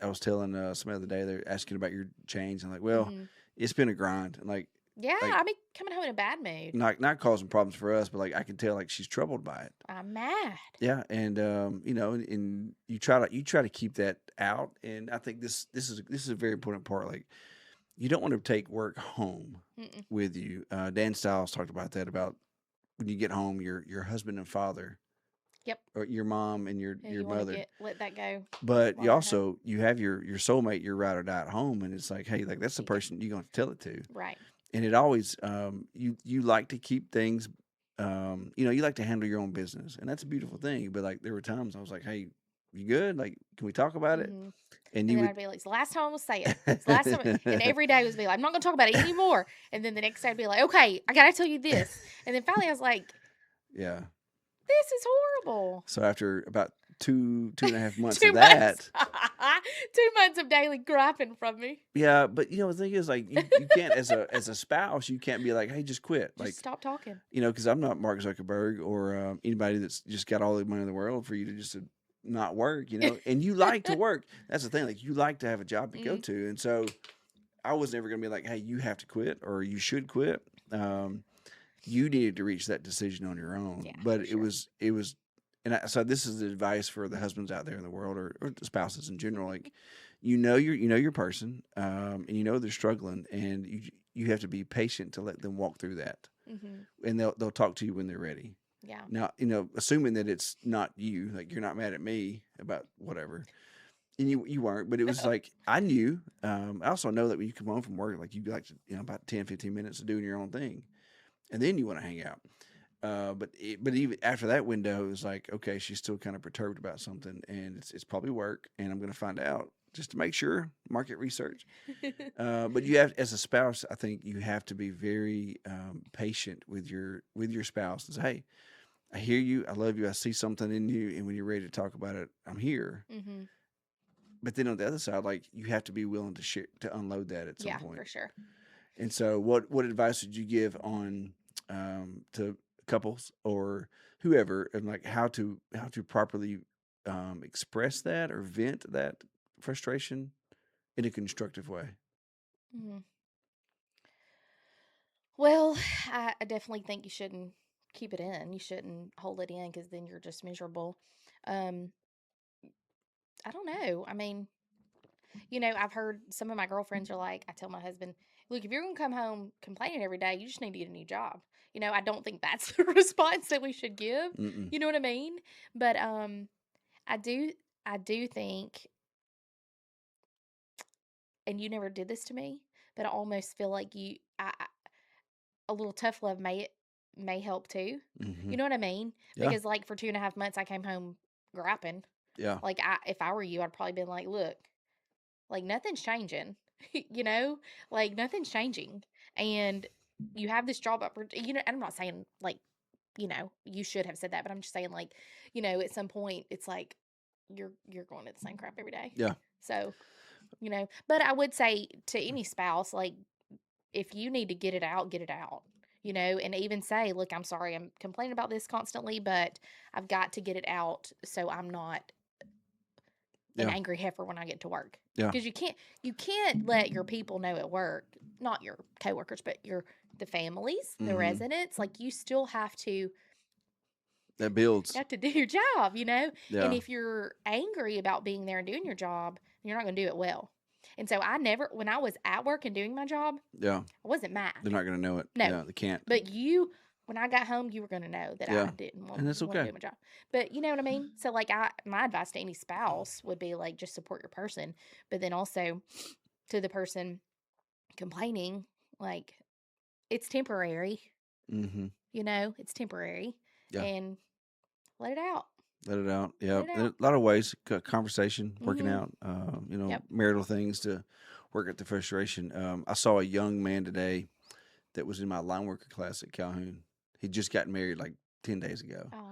I was telling somebody the other day, they're asking about your change. I'm like, well, Hmm. it's been a grind, and Yeah, like I mean, coming home in a bad mood. not causing problems for us, but like I can tell like she's troubled by it. I'm mad. Yeah, and and you try to keep that out, and I think this is a very important part. Like, you don't want to take work home Mm-mm. with you. Dan Stiles talked about that, about when you get home, your husband and father, Yep. or your mom and your Yeah, you want mother. to let that go But while you they're home. also you have your soulmate, your ride or die at home, and it's like, hey, like that's the Yeah. person you're going to tell it to. Right. And it always you like to keep things, you like to handle your own business, and that's a beautiful thing. But like there were times I was like, hey, you good? Like, can we talk about it? Hmm. And And you then would. I'd be like, it's the last time I'm gonna say it. It's the last time. And every day was be like, I'm not gonna talk about it anymore. And then the next day I'd be like, okay, I gotta tell you this. And then finally I was like, Yeah. this is horrible. So after about two and a half months Two of months. that, 2 months of daily griping from me. yeah. But the thing is, like, you can't, as a spouse, you can't be like, hey, just quit, Just like, stop talking. because I'm not Mark Zuckerberg or anybody that's just got all the money in the world for you to just not work, and you like to work. That's the thing, like, you like to have a job to go Mhm. to, and so I was never gonna be like, hey, you have to quit or you should quit. You needed to reach that decision on your own, Yeah, but for it sure. was, so this is the advice for the husbands out there in the world, or the spouses in general. Like, your person, and they're struggling, and you have to be patient to let them walk through that, Hmm. and they'll talk to you when they're ready. Yeah. Now, assuming that it's not you, like you're not mad at me about whatever, and you weren't, but it was like I knew. I also know that when you come home from work, like you like to, about 10, 15 minutes of doing your own thing, and then you want to hang out. But even after that window, it was like, okay, she's still kind of perturbed about something, and it's probably work, and I'm going to find out just to make sure. Market research. But you have, as a spouse, I think you have to be very patient with your spouse, and say, hey, I hear you, I love you, I see something in you, and when you're ready to talk about it, I'm here. Hmm. But then on the other side, like, you have to be willing to share, to unload that at some Yeah, point. for sure. And so, what advice would you give on to couples or whoever, and like how to properly express that or vent that frustration in a constructive way? Hmm. Well, I definitely think you shouldn't keep it in. You shouldn't hold it in because then you're just miserable. Um, I don't know. I mean, I've heard some of my girlfriends are like, I tell my husband, look, if you're going to come home complaining every day, you just need to get a new job. I don't think that's the response that we should give. Mm-mm. You know what I mean? But I do, I do think, and you never did this to me, but I almost feel like a little tough love may help too. Mm-hmm. You know what I mean? Yeah. Because like for 2.5 months, I came home griping. Yeah. Like if I were you, I'd probably been like, look, like nothing's changing, you know, like nothing's changing, and you have this job opportunity. And I'm not saying like, you should have said that, but I'm just saying like, at some point, it's like you're going to the same crap every day. Yeah. So, but I would say to any spouse, like if you need to get it out, get it out. And even say, look, I'm sorry, I'm complaining about this constantly, but I've got to get it out so I'm not an Yeah. angry heifer when I get to work. Yeah. Because you can't let your people know at work, not your coworkers, but the families, the Mm-hmm. residents, like you still That builds. have to do your job, Yeah. And if you're angry about being there and doing your job, you're not going to do it well. And so I never, when I was at work and doing my job, Yeah. I wasn't mad. They're not going to know it. No. Yeah, they can't. But when I got home, you were going to know that Yeah. I didn't And that's want to okay. do my job. But you know what I mean? So like my advice to any spouse would be like, just support your person. But then also to the person complaining, like, it's temporary, Mm-hmm. it's temporary, Yeah. and let it out. Let it out. Yeah. Let it There are out. a lot of ways, conversation, working Mm-hmm. out, Yep. marital things to work at the frustration. I saw a young man today that was in my line worker class at Calhoun. He just got married like 10 days ago. Oh.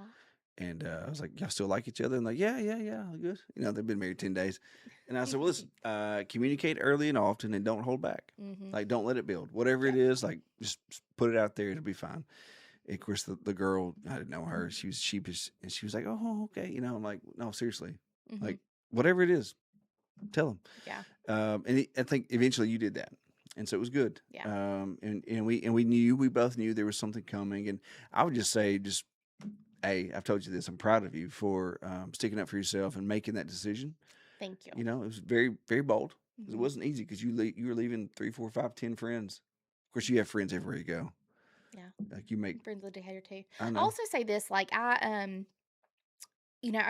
And I was like, y'all still like each other? And like, yeah, yeah, yeah, good. They've been married 10 days. And I said, well, listen, communicate early and often and don't hold back. Mm-hmm. Like, don't let it build. Whatever it Yep. is, like, just put it out there. It'll be fine. And of course, the girl, I didn't know her. She was sheepish. And she was like, oh, okay. I'm like, no, seriously. Mm-hmm. Like, whatever it is, tell them. Yeah. I think eventually you did that. And so it was good. Yeah. And we both knew there was something coming. And I would just say, hey, I've told you this. I'm proud of you for sticking up for yourself and making that decision. Thank you. It was very, very bold. It Mm-hmm. wasn't easy because you were leaving 3, 4, 5, 10 friends. Of course, you have friends everywhere you go. Yeah. Like you make Friends of the day too. I I know. also say this, like I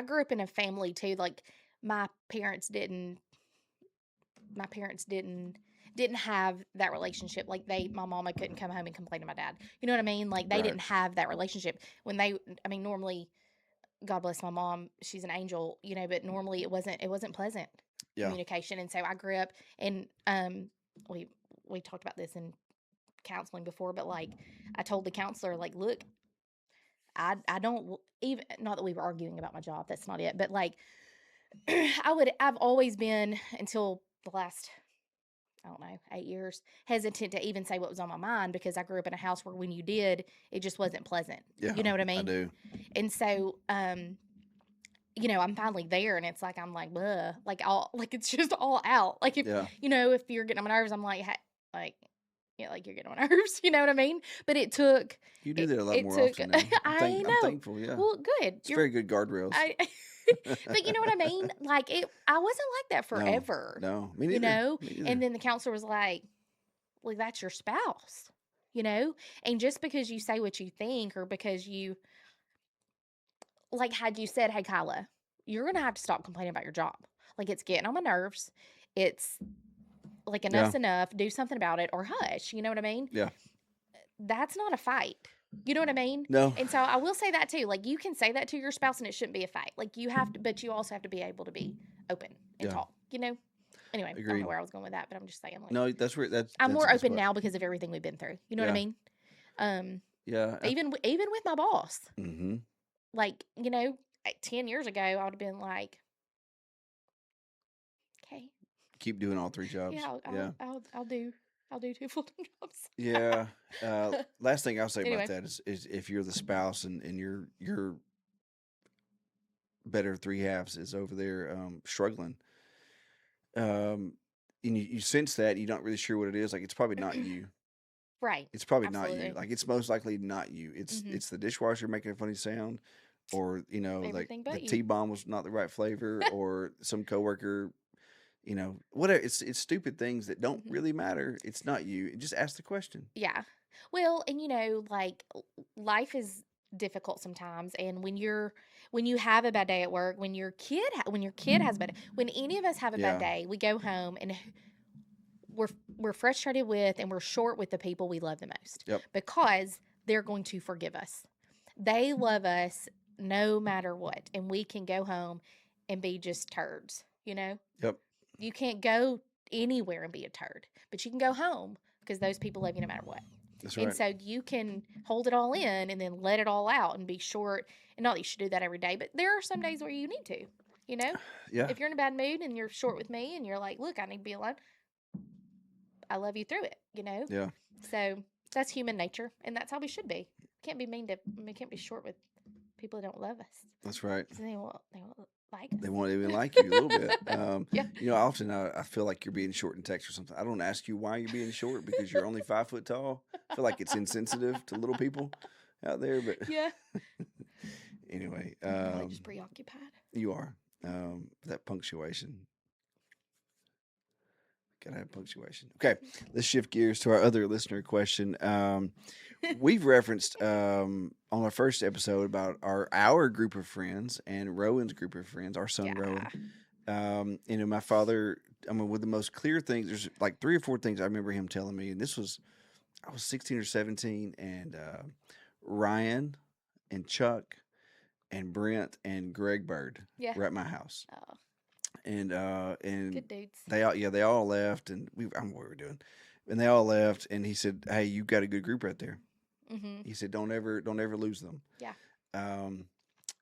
grew up in a family too. Like my parents didn't didn't have that relationship. Like my mama couldn't come home and complain to my dad. You know what I mean? Like they Right. didn't have that relationship. Normally, God bless my mom, she's an angel, but normally it wasn't pleasant Yeah. communication. And so I grew up, and we talked about this in counseling before, but like I told the counselor, like, look, I don't even, not that we were arguing about my job, that's not it, but like I've always been, until the last, I don't know, 8 years, hesitant to even say what was on my mind, because I grew up in a house where when you did, it just wasn't pleasant. Yeah. You know what I I mean? do. And so, I'm finally there, and it's like, I'm like, bleh, like all, like it's just all out. Like if, Yeah. if you're getting on my nerves, I'm like, like, yeah, like you're getting on my nerves, you know what I mean? But it took, You do that a lot it more took, often now. I I'm know. thankful. Yeah. Well, good. It's very good guardrails. But you know what I mean? Like I wasn't like that forever. No, me neither. Me neither. And then the counselor was like, well, that's your spouse, and just because you say what you think, or because you, like, had you said, hey, Kyla, you're going to have to stop complaining about your job. Like, it's getting on my nerves. It's like, enough's enough. Do something about it, or hush. You know what I mean? Yeah. That's not a fight. You know what I mean? No. And so I will say that too. Like, you can say that to your spouse and it shouldn't be a fight. Like, you have to, but you also have to be able to be open and talk, Anyway, I don't know where I was going with that, but I'm just saying, like, No, that's where I'm more a good open spot. now because of everything we've been through. You know what I mean? Yeah. Even with my boss, Mm-hmm. like, 10 years ago, I would have been like, okay, Keep doing all 3 jobs. yeah, I'll do 2 full-time jobs. Yeah. Last thing I'll say Anyway. about that is if you're the spouse and your better 3 halves is over there struggling, and you sense that, you're not really sure what it is. Like, it's probably not you. Right. It's probably not Absolutely. you. Like, it's most likely not you. It's the dishwasher making a funny sound, or like Everything but the you. T-bomb was not the right flavor, or some coworker. Whatever. It's stupid things that don't really matter. It's not you. Just ask the question. Yeah. Well, and like, life is difficult sometimes, and when you have a bad day at work, when your kid has a bad day, when any of us have a bad day, we go home and we're frustrated with, and we're short with the people we love the most. Yep. Because they're going to forgive us. They love us no matter what, and we can go home and be just turds, Yep. You can't go anywhere and be a turd, but you can go home because those people love you no matter what. That's right. And so you can hold it all in and then let it all out and be short. And not that you should do that every day, but there are some days where you need to, Yeah. If you're in a bad mood and you're short with me and you're like, look, I need to be alone, I love you through it, Yeah. So that's human nature, and that's how we should be. Can't be we can't be short with people who don't love us. That's right. They won't like us. They won't even like you a little bit. Yeah. Often I feel like you're being short in text or something. I don't ask you why you're being short because you're only 5 foot tall. I feel like it's insensitive to little people out there, but Yeah. anyway, I'm just preoccupied. you are that punctuation. Gotta have punctuation. Okay, let's shift gears to our other listener question. We've referenced on our first episode about our group of friends and Rowan's group of friends, our son Rowan. Yeah. My father. I mean, with the most clear things, there's like 3 or 4 things I remember him telling me, and this was I was 16 or 17, and Ryan and Chuck and Brent and Greg Bird Yeah. were at my house, Oh, and good dudes. they all left, and I don't know what we were doing, and they all left, and he said, "Hey, you got a good group right there." Mhm. He said, "Don't ever lose them." Yeah. Um,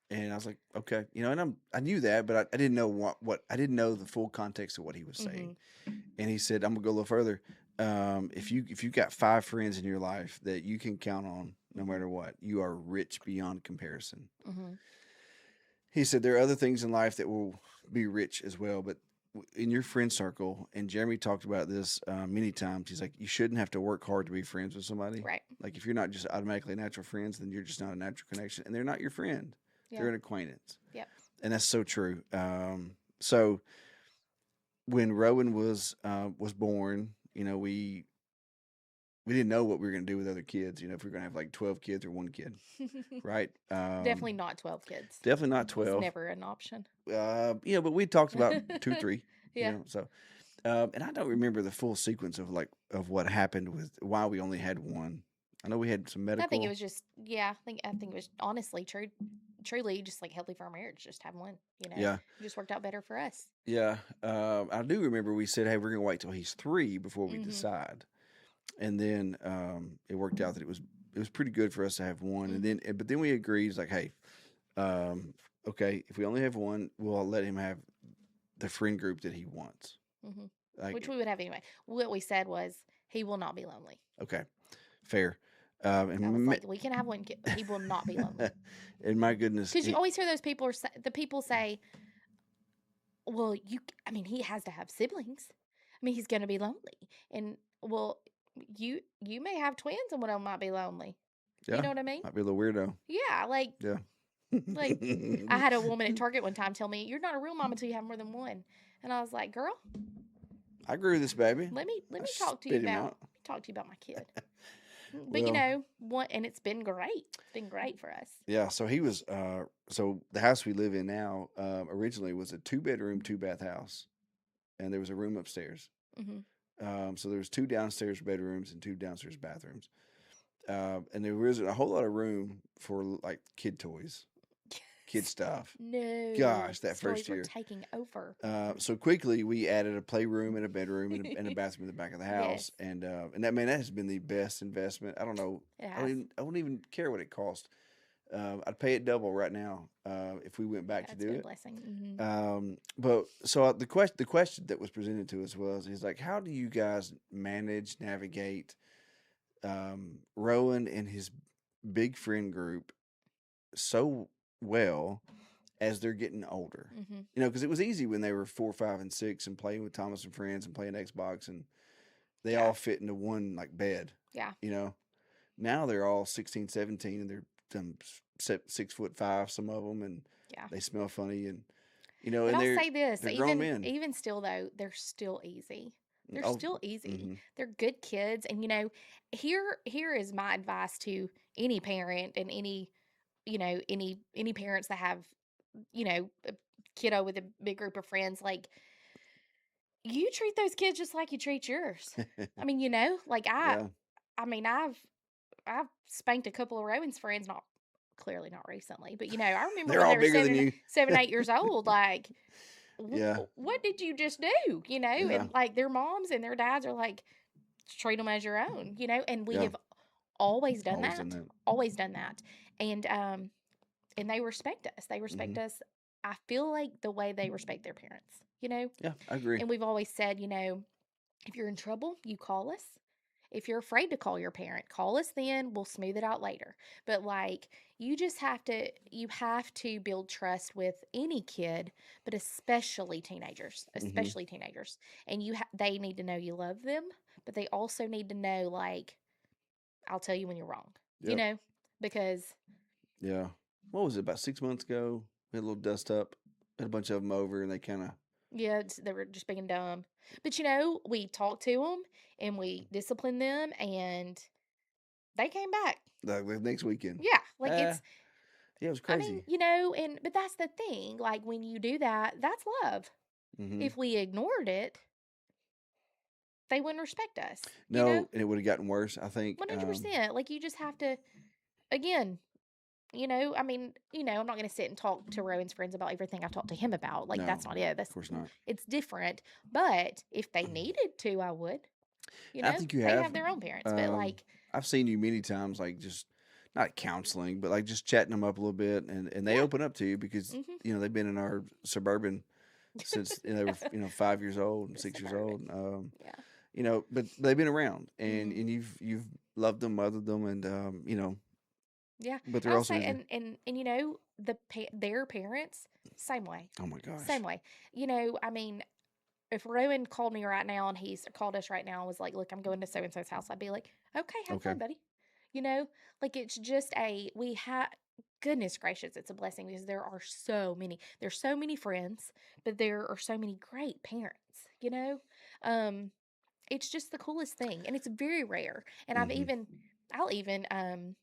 and I was like, "Okay," and I knew that, but I didn't know what I didn't know the full context of what he was saying. Mhm. And he said, "I'm gonna go a little further. If you got 5 friends in your life that you can count on no Mhm. matter what, you are rich beyond comparison." Mhm. He said there are other things in life that will be rich as well, but in your friend circle, and Jeremy talked about this many times. He's like, you shouldn't have to work hard to be friends with somebody. Right. Like if you're not just automatically natural friends, then you're just not a natural connection, and they're not your friend. Yeah. They're an acquaintance, Yep. and that's so true. So when Rowan was born, we didn't know what we were going to do with other kids. If we are going to have like 12 kids or one kid, right? Definitely not 12 kids. Definitely not It's 12. never an option. But we talked about 2, 3. Yeah. So, and I don't remember the full sequence of what happened with why we only had one. I know we had some I think it medical. was just yeah. I think it was honestly truly just like healthy for our marriage. Just have one. Yeah, It just worked out better for us. yeah. I do remember we said, "Hey, we're going to wait till he's 3 before we Mhm. decide," and then it worked out that it was pretty good for us to have one. And Mhm. but then we agreed, it's like, hey, um, okay, if we only have one, we'll let him have the friend group that he wants. Mhm. Which Like, we would have anyway. What we said was he will not be lonely. okay, fair. I was And like, we can have one kid. He will not be lonely. and my goodness, Because you always hear those people the people say, well, I mean, he has to have siblings. I mean, he's going to be lonely. And well, you may have twins and one of them might be lonely. You yeah, know what I mean? might be a little weirdo. Yeah, Yeah. like I had a woman at Target one time tell me, "You're not a real mom until you have more than one." And I was like, "Girl, I grew this baby. let I me talk to you spit him about out. my kid." But Well, what and it's been great. It's been great for us. yeah. So he was. So the house we live in now originally was a 2-bedroom, 2-bath house, and there was a room upstairs. Mhm. So there was 2 downstairs bedrooms and 2 downstairs bathrooms. And there wasn't a whole lot of room for like kid toys, kid stuff. No, Gosh, that first stories were year. taking over. So quickly we added a playroom and a bedroom and a bathroom in the back of the Yes, house, and that has been the best investment. I don't know. it I don't has. even I wouldn't even care what it cost. I'd pay it double right now if we went back Yeah, to it's do been a it. blessing. Hmm. But so the question that was presented to us was, he's like, how do you guys navigate Rowan and his big friend group so well as they're getting older? Hmm. Because it was easy when they were 4, 5, and 6 and playing with Thomas and friends and playing Xbox, and they Yeah, all fit into one like bed. yeah. You know, now they're all 16, 17, and they're 6'5", some of them, and Yeah. they smell funny, and But and I'll they're say this, they're grown men. even still though, they're still easy. They're Oh, still easy. hmm, They're good kids and here is my advice to any parent and any parents that have, a kiddo with a big group of friends like you treat those kids just like you treat yours. I mean, like yeah, I mean, I've spanked a couple of Rowan's friends, not clearly not recently, but I remember they're when all they were bigger than you. 8 years old, like Yeah, what did you just do? yeah, And like their moms and their dads are like, treat them as your own, and we yeah. have always done Always done that, that. always done that. And they respect us. They Hmm. respect us. I feel like the way they respect their parents. Yeah, I agree. And we've always said, if you're in trouble, you call us. If you're afraid to call your parent, call us then. We'll smooth it out later. But like you have to build trust with any kid, but Hmm. especially teenagers. And they need to know you love them, but they also need to know like I'll tell you when you're wrong. You Yep. know, because Yeah. What was it, about 6 months ago? We had a little dust up. Had a bunch of them over, and they kind of Yeah, they were just being dumb. But we talked to them and we disciplined them, and they came back. Like the next weekend. Yeah, like Uh, it's. yeah, it was I mean, crazy. and but that's the thing. Like when you do that, that's love. Hmm. If we ignored it, they wouldn't respect us. No, and it would have gotten worse. I think. 100%. Like you just have to, again, I mean, I'm not going to sit and talk to Rowan's friends about everything I've talked to him about. Like, No, that's not it. of course not. It's different. But if they needed to, I would. I think you They have. have their own parents, but Um, like, I've seen you many times, like just not counseling, but like just chatting them up a little bit, and they yeah. open up to you because Hmm. they've been in our suburban since they were 5 years old and The 6 years suburban. old. Yeah. But they've been around, and Hmm. and you've loved them, mothered them, and Yeah. but they're I'll also say, easy. their parents, same way. Oh my Same gosh. way. I mean, if Rowan called me right now and he's called us right now and was like, "Look, I'm going to so and so's house," I'd be like, "Okay, have Okay. fun, buddy." You know, like it's just we have. Goodness gracious, it's a blessing because there are so many. There's so many friends, but there are so many great parents. Um, it's just the coolest thing, and it's very rare. And Hmm. I'll even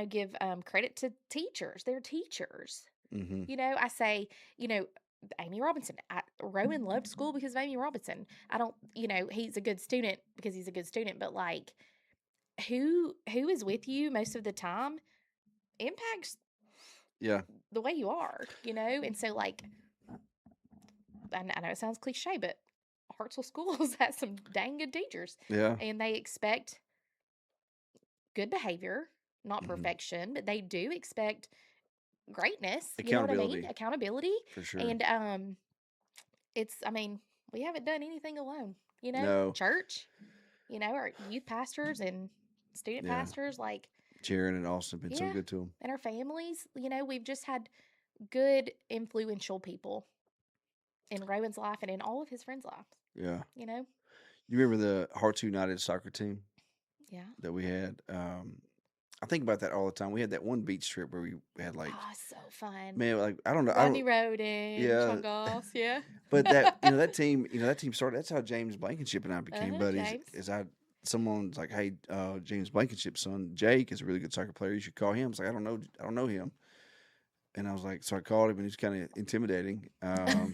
give credit to teachers. They're teachers. Hmm. I say, you know, Amy Robinson. Rowan loved school because of Amy Robinson. I don't, he's a good student because he's a good student, but like who is with you most of the time impacts Yeah. the way you are, And so like I know it sounds cliche, but Hartselle Schools has some dang good teachers, Yeah. and they expect good behavior, not Hmm. perfection, but they do expect greatness. You know what I mean? Accountability Accountability. for sure. And I mean, we haven't done anything alone. No. Church, our youth pastors and student Yeah. pastors, like, Sharon and Austin have been so yeah, good to them. and our families, we've just had good, influential people in Rowan's life and in all of his friends' lives, Yeah. you know? You remember the Hearts United soccer team Yeah. that we had? I think about that all the time. We had that one beach trip where we had like, Oh, so fun. man, like I don't know, I Rodney don't, Roden, yeah. Sean Goss, yeah. But that team started. That's how James Blankenship and I became Uh-huh, buddies. James. Someone's like, hey, James Blankenship's son Jake is a really good soccer player. You should call him. I was like, I don't know him. And I was like, so I called him, and he's kind of intimidating, a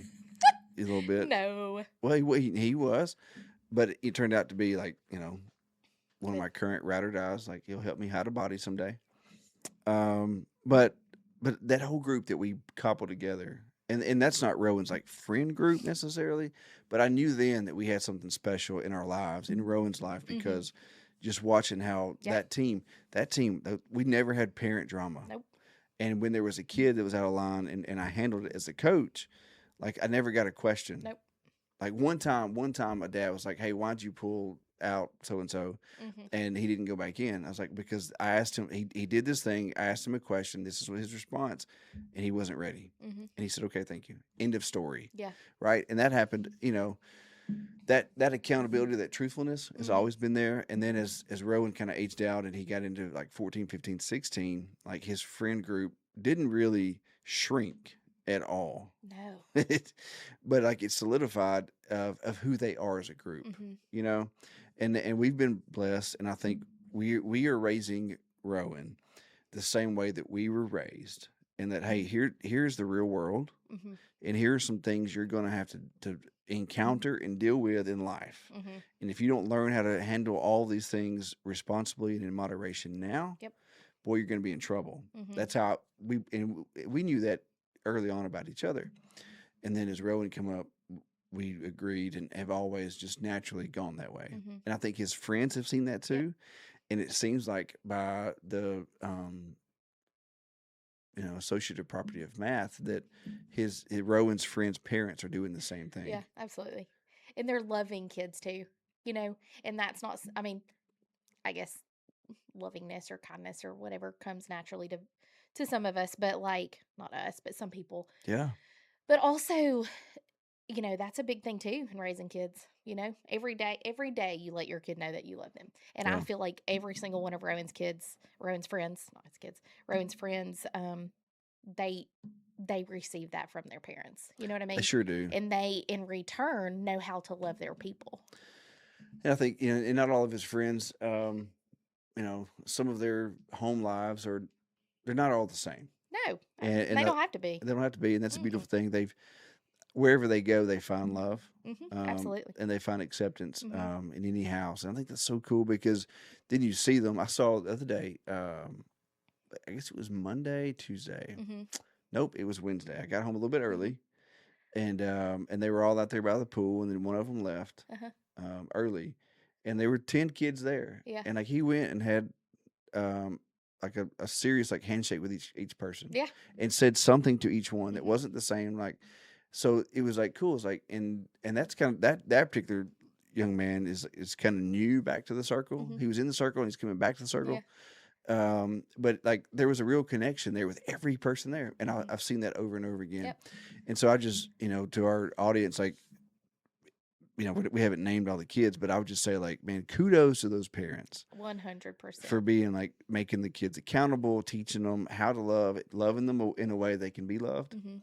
little bit. No. Well, he was, but it turned out to be like one of But my current ride or dies. Like he'll help me hide a body someday. But that whole group that we coupled together, and that's not Rowan's like friend group necessarily, but I knew then that we had something special in our lives, in Rowan's life, mhm. because just watching how Yeah. we never had parent drama. Nope. And when there was a kid that was out of line, and I handled it as a coach, like I never got a question. Nope. Like one time, a dad was like, "Hey, why'd you pull out so and so?" Mhm. And he didn't go back in. I was like, because I asked him. He did this thing. I asked him a question. This is what his response, and he wasn't ready. Mhm. And he said, "Okay, thank you." End of story. Yeah. Right. And that happened. That accountability, that truthfulness has Mhm. always been there. And then as Rowan kind of aged out and he got into like 14, 15, 16, like his friend group didn't really shrink at all. No. But like it solidified of who they are as a group, Mhm. you know, and we've been blessed, and I think we are raising Rowan the same way that we were raised, and that hey, here's the real world, Mhm. and here are some things you're going to have to encounter and deal with in life, Mhm. and if you don't learn how to handle all these things responsibly and in moderation now, Yep. boy, you're going to be in trouble. Mhm. That's how we knew that early on about each other. And then as Rowan come up, we agreed and have always just naturally gone that way. Mhm. And I think his friends have seen that Yep. too. And it seems like by the associative property of math that his Rowan's friends' parents are doing the same Yeah, thing. absolutely. And they're loving kids too, and that's not, I mean, I guess lovingness or kindness or whatever comes naturally to some of us, but like not us, but some people. Yeah. But also, that's a big thing too in raising kids. Every day you let your kid know that you love them. And I Yeah. feel like every single one of Rowan's friends, not his kids, Rowan's friends, they they receive that from their parents. You know what I They mean? sure do. And they, in return, know how to love their people. And I think, and not all of his friends, some of their home lives they're not all the same. No, And, they don't have to be. they don't have to be. And that's a beautiful Mm-mm. thing. Wherever they go, they find love, Absolutely. and they find acceptance Hmm. in any house. And I think that's so cool because then you see them. I saw the other day, I guess it was Monday, Tuesday. Hmm. Nope, it was Wednesday. I got home a little bit Hmm. early, and they were all out there by the pool, and then one of them left Uh-huh. early, and there were 10 kids there, Yeah. and like he went and had um, like a serious like handshake with each person, Yeah. and said something to each one that Hmm. wasn't the same. Like, so it was like cool. It's like, and that's kind of that particular young man is kind of new back to the circle. Hmm. He was in the circle and he's coming back to the Yeah. circle. But like there was a real connection there with every person there, and Hmm. I've seen that over and over again. Yep. And so I just, to our audience, like, we haven't named all the kids, but I would just say, like, man, kudos to those parents 100%. for being like making the kids accountable, teaching them how to love, loving them in a way they can be loved, Hmm.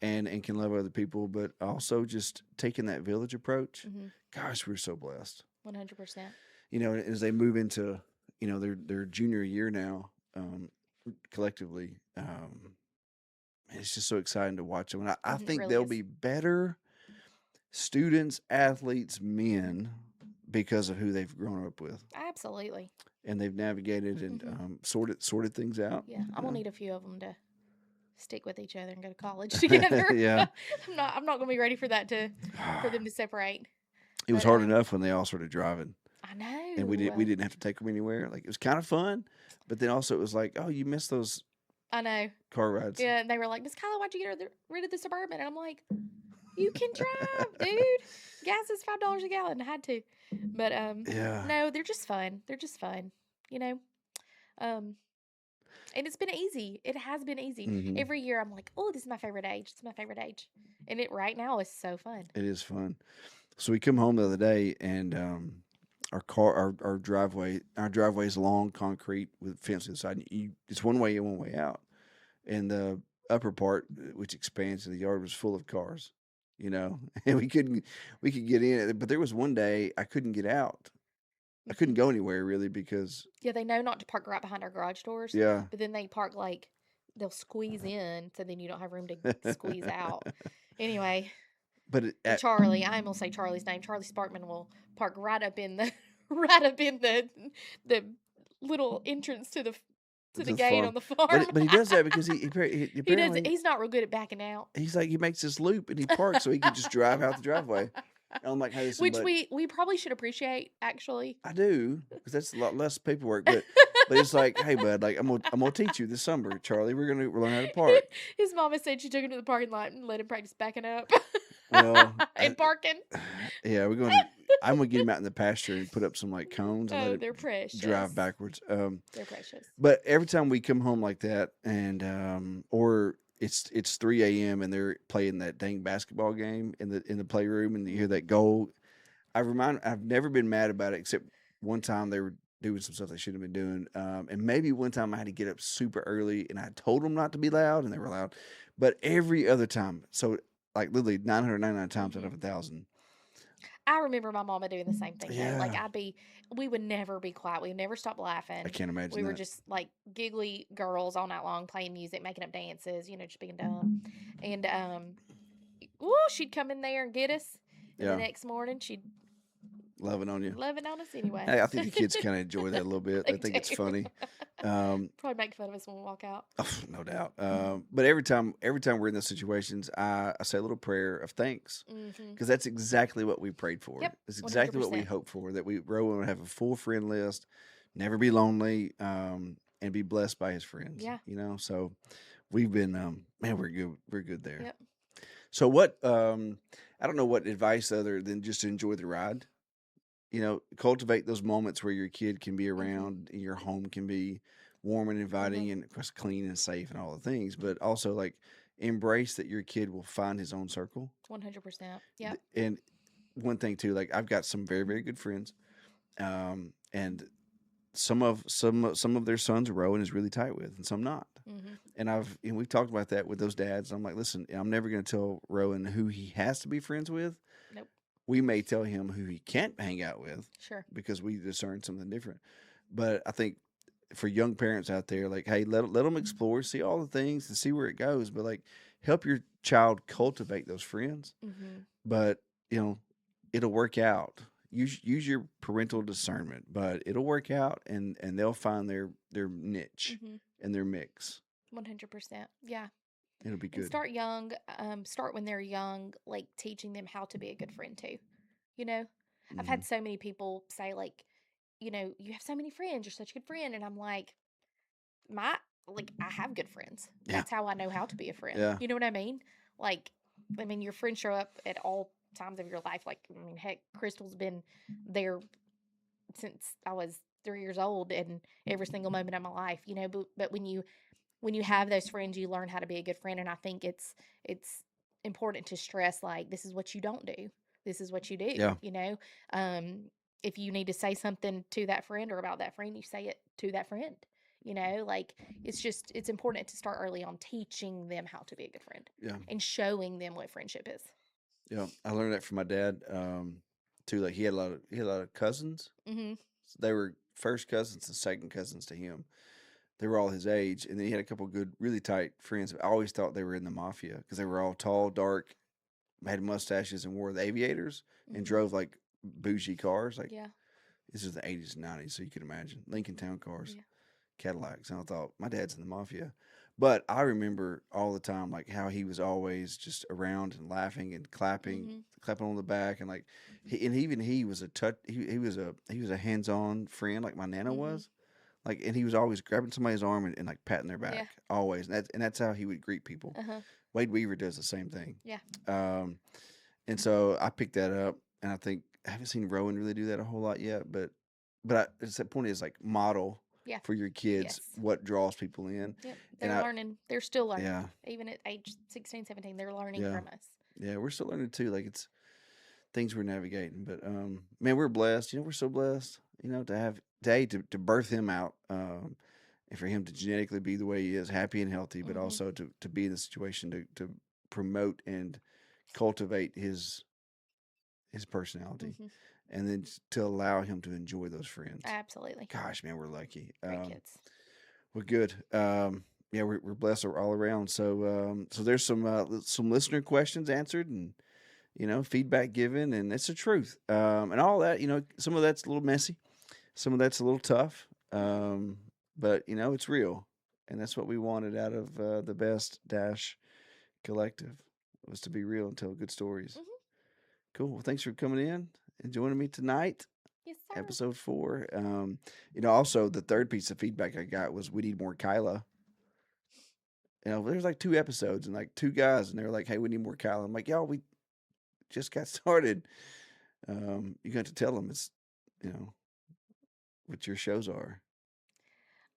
and can love other people, but also just taking that village approach. Hmm. Gosh, we're so blessed. 100%. As they move into, their junior year now, collectively, it's just so exciting to watch them. And I Hmm. It think really they'll is. be better students, athletes, men because of who they've grown up with Absolutely. and they've navigated and Hmm. sorted things out. Yeah. I'm gonna need a few of them to stick with each other and go to college together. Yeah. I'm not gonna be ready for that for them to separate. It was But hard enough when they all started driving I and we know. didn't have to take them anywhere. Like, it was kind of fun, but then also it was like, oh, you missed those I know. car rides. Yeah, and they were like, Miss Kyla, why'd you get rid of the Suburban? And I'm like, you can drive, dude. Gas is $5 a gallon. I had to. But Yeah. no, they're just fun. They're just fun. You know? Um and it's been easy. It has been easy. Hmm. Every year I'm like, oh, this is my favorite age. It's my favorite age. And it right now is so fun. It is fun. So we come home the other day and our driveway is long concrete with fence inside. It's one way in, one way out, and the upper part, which expands to the yard, was full of cars. And we could get in, but there was one day I couldn't get out. I couldn't Mhm. go anywhere really because Yeah, they know not to park right behind our garage doors, yeah. but then they park like they'll squeeze in so then you don't have room to squeeze out. Anyway, But and Charlie, I almost say Charlie's name. Charlie Sparkman will park right up in the right up in the little entrance to to the the farm farm, on the farm. but he does that because He does. apparently He's not real good at backing out. he's like he makes this loop and he parks so he can just drive out the driveway. And I'm like, hey, listen, Which but we probably should appreciate actually. I do because that's a lot less paperwork. But it's like, hey, bud, like I'm gonna teach you this summer, Charlie. We're gonna learn how to park. His mama said she took him to the parking lot and let him practice backing up Well, and parking. yeah, I'm gonna get him out in the pasture and put up some like cones and let Oh, him they're precious. drive backwards. They're precious. But every time we come home like that, and or it's 3 a.m. and they're playing that dang basketball game in the playroom, and you hear that goal. I've never been mad about it except one time they were doing some stuff they shouldn't have been doing, and maybe one time I had to get up super early, and I told them not to be loud, and they were loud. But every other time, so like literally 999 times out Hmm. of 1,000. I remember my mama doing the same thing though. Like Yeah, we would never be quiet. We would never stop I laughing. can't imagine We were that. just like giggly girls all night long playing music, making up dances, just being dumb. And woo, she'd come in there and get us. And the Yeah, next morning she'd loving on you. loving on us anyway. Hey, I think the kids kind of enjoy that a little bit. They They think it's do. funny. Um, Probably make fun of us when we walk out. no doubt. But every time we're in those situations, I say a little prayer of thanks Hmm. because that's exactly what we prayed for. Yep, It's exactly what we 100%. hoped for. That Rowan would have a full friend list, never be lonely, and be blessed by his friends. Yeah. So we've been man, we're good. We're good there. Yep. So what? I don't know what advice other than just to enjoy the ride. Cultivate those moments where your kid can be Hmm. around and your home can be warm and Hmm. inviting and of course clean and safe and all the things, but also like embrace that your kid will find his own circle. 100%. Yep. And one thing too, like I've got some very, very good friends. And some of their sons Rowan is really tight with and some not. Mm-hmm. And we've talked about that with those dads. I'm like, listen, I'm never going to tell Rowan who he has to be friends with. Nope. We may tell him who he can't hang out with Sure. because we discern something different. But I think for young parents out there, like, hey, let them explore, see all the things, and see where it goes. But like, help your child cultivate those friends. Mm-hmm. But you know, it'll work out. Use your parental discernment, but it'll work out, and they'll find their niche Mm-hmm. and their mix. 100%. Yeah. It'll be And good. start young. Start when they're young, like teaching them how to be a good friend too. You know, I've Hmm. had so many people say like, you have so many friends. You're such a good friend, and I'm my I have good friends. Yeah, That's how I know how to be a friend. yeah, You know what I mean? Like, I mean, your friends show up at all times of your life. Like, I mean, heck, Crystal's been there since I was 3 years old, and every single moment of my life. But when you have those friends, you learn how to be a good friend. And I think it's important to stress like this is what you don't do. This is what you do. yeah, Um, if you need to say something to that friend or about that friend, you say it to that friend. Like it's important to start early on teaching them how to be a good friend yeah, and showing them what friendship is. yeah. I learned that from my dad too. Like he had a lot of cousins. Mm-hmm. So they were first cousins and second cousins to him. They were all his age, and then he had a couple good, really tight friends. I always thought they were in the mafia because they were all tall, dark, had mustaches, and wore the aviators and Mm-hmm. drove like bougie cars. Like Yeah. this is the 80s and 90s, so you can imagine Lincoln Town cars, Yeah. Cadillacs. And I thought my dad's in the mafia, but I remember all the time like how he was always just around and laughing and clapping, Mm-hmm. clapping on the back, and like even he was a touch. He was a hands on friend like my nana Mm-hmm. was. Like, and he was always grabbing somebody's arm and like patting their Yeah. back, always. And that's how he would greet people. Uh-huh. Wade Weaver does the same thing. Yeah. Um, and so I picked that up, and I think I haven't seen Rowan really do that a whole lot yet. But it's that point is like model Yeah. for your kids Yes. what draws people in. Yep. And They're learning. They're still learning. yeah, Even at age 16, 17, they're learning yeah, from us. yeah, we're still learning too. Like it's things we're navigating, but man, we're blessed. We're so blessed. To have to birth him out. And for him to genetically be the way he is, happy and healthy, but Mhm. also to be in the situation to promote and cultivate his personality, Mhm. and then to allow him to enjoy those friends. Absolutely. Gosh, man, we're lucky. Great kids. We're good. Yeah, we're blessed all around. So there's some listener questions answered, and feedback given, and it's the truth. And all that, some of that's a little messy, some of that's a little tough. But it's real, and that's what we wanted out of the best Dash Collective, was to be real and tell good stories. Mhm. Cool. Well, thanks for coming in and joining me tonight, Yes, sir. episode 4. Also the third piece of feedback I got was we need more Kyla. There's like 2 episodes and like 2 guys, and they're like, "Hey, we need more Kyla." I'm like, "Y'all, we just got started." You got to tell them it's what your shows are.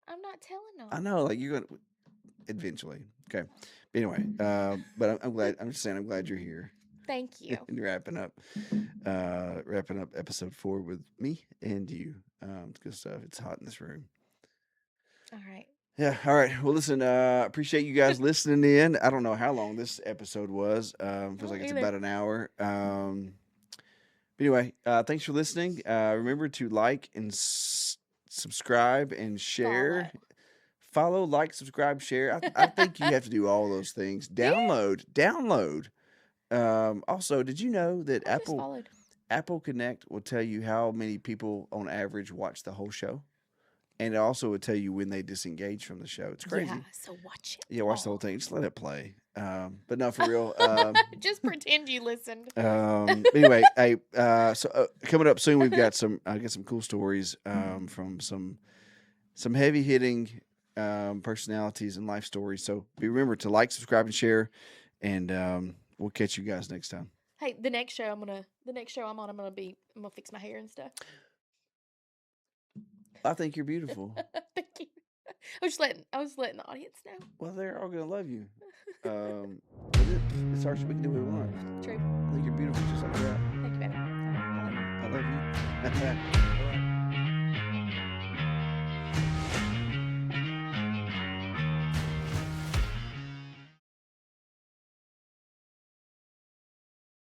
I'm not telling I them. know, like you're gonna eventually. Okay. But anyway, but I'm glad. I'm just saying, I'm glad you're here Thank you. and wrapping up episode 4 with me and you. It's good stuff. It's hot in this room. All right. Yeah. All right. Well, listen. Appreciate you guys listening in. I don't know how long this episode was. Feels like it's Either. about an hour. But anyway, thanks for listening. Remember to like and subscribe and share. Follow, like, subscribe, share. I think you have to do all those things. Download. Also, did you know that I just followed. Apple Connect will tell you how many people on average watch the whole show, and it also will tell you when they disengage from the show. It's crazy. Yeah, so watch it. Yeah, watch the whole thing. Just let it play. But no, for real. Just pretend you listened. Anyway, hey, so coming up soon, we've got some cool stories from some heavy hitting personalities and life stories. So remember to like, subscribe, and share, and we'll catch you guys next time. Hey, the next show I'm on, I'm gonna fix my hair and stuff. I think you're beautiful. Thank you. I was letting the audience know. Well, they're all gonna love you. It's our show. We can do what we want. True. I think you're beautiful, just like that. Thank you, baby. I love you. I love you.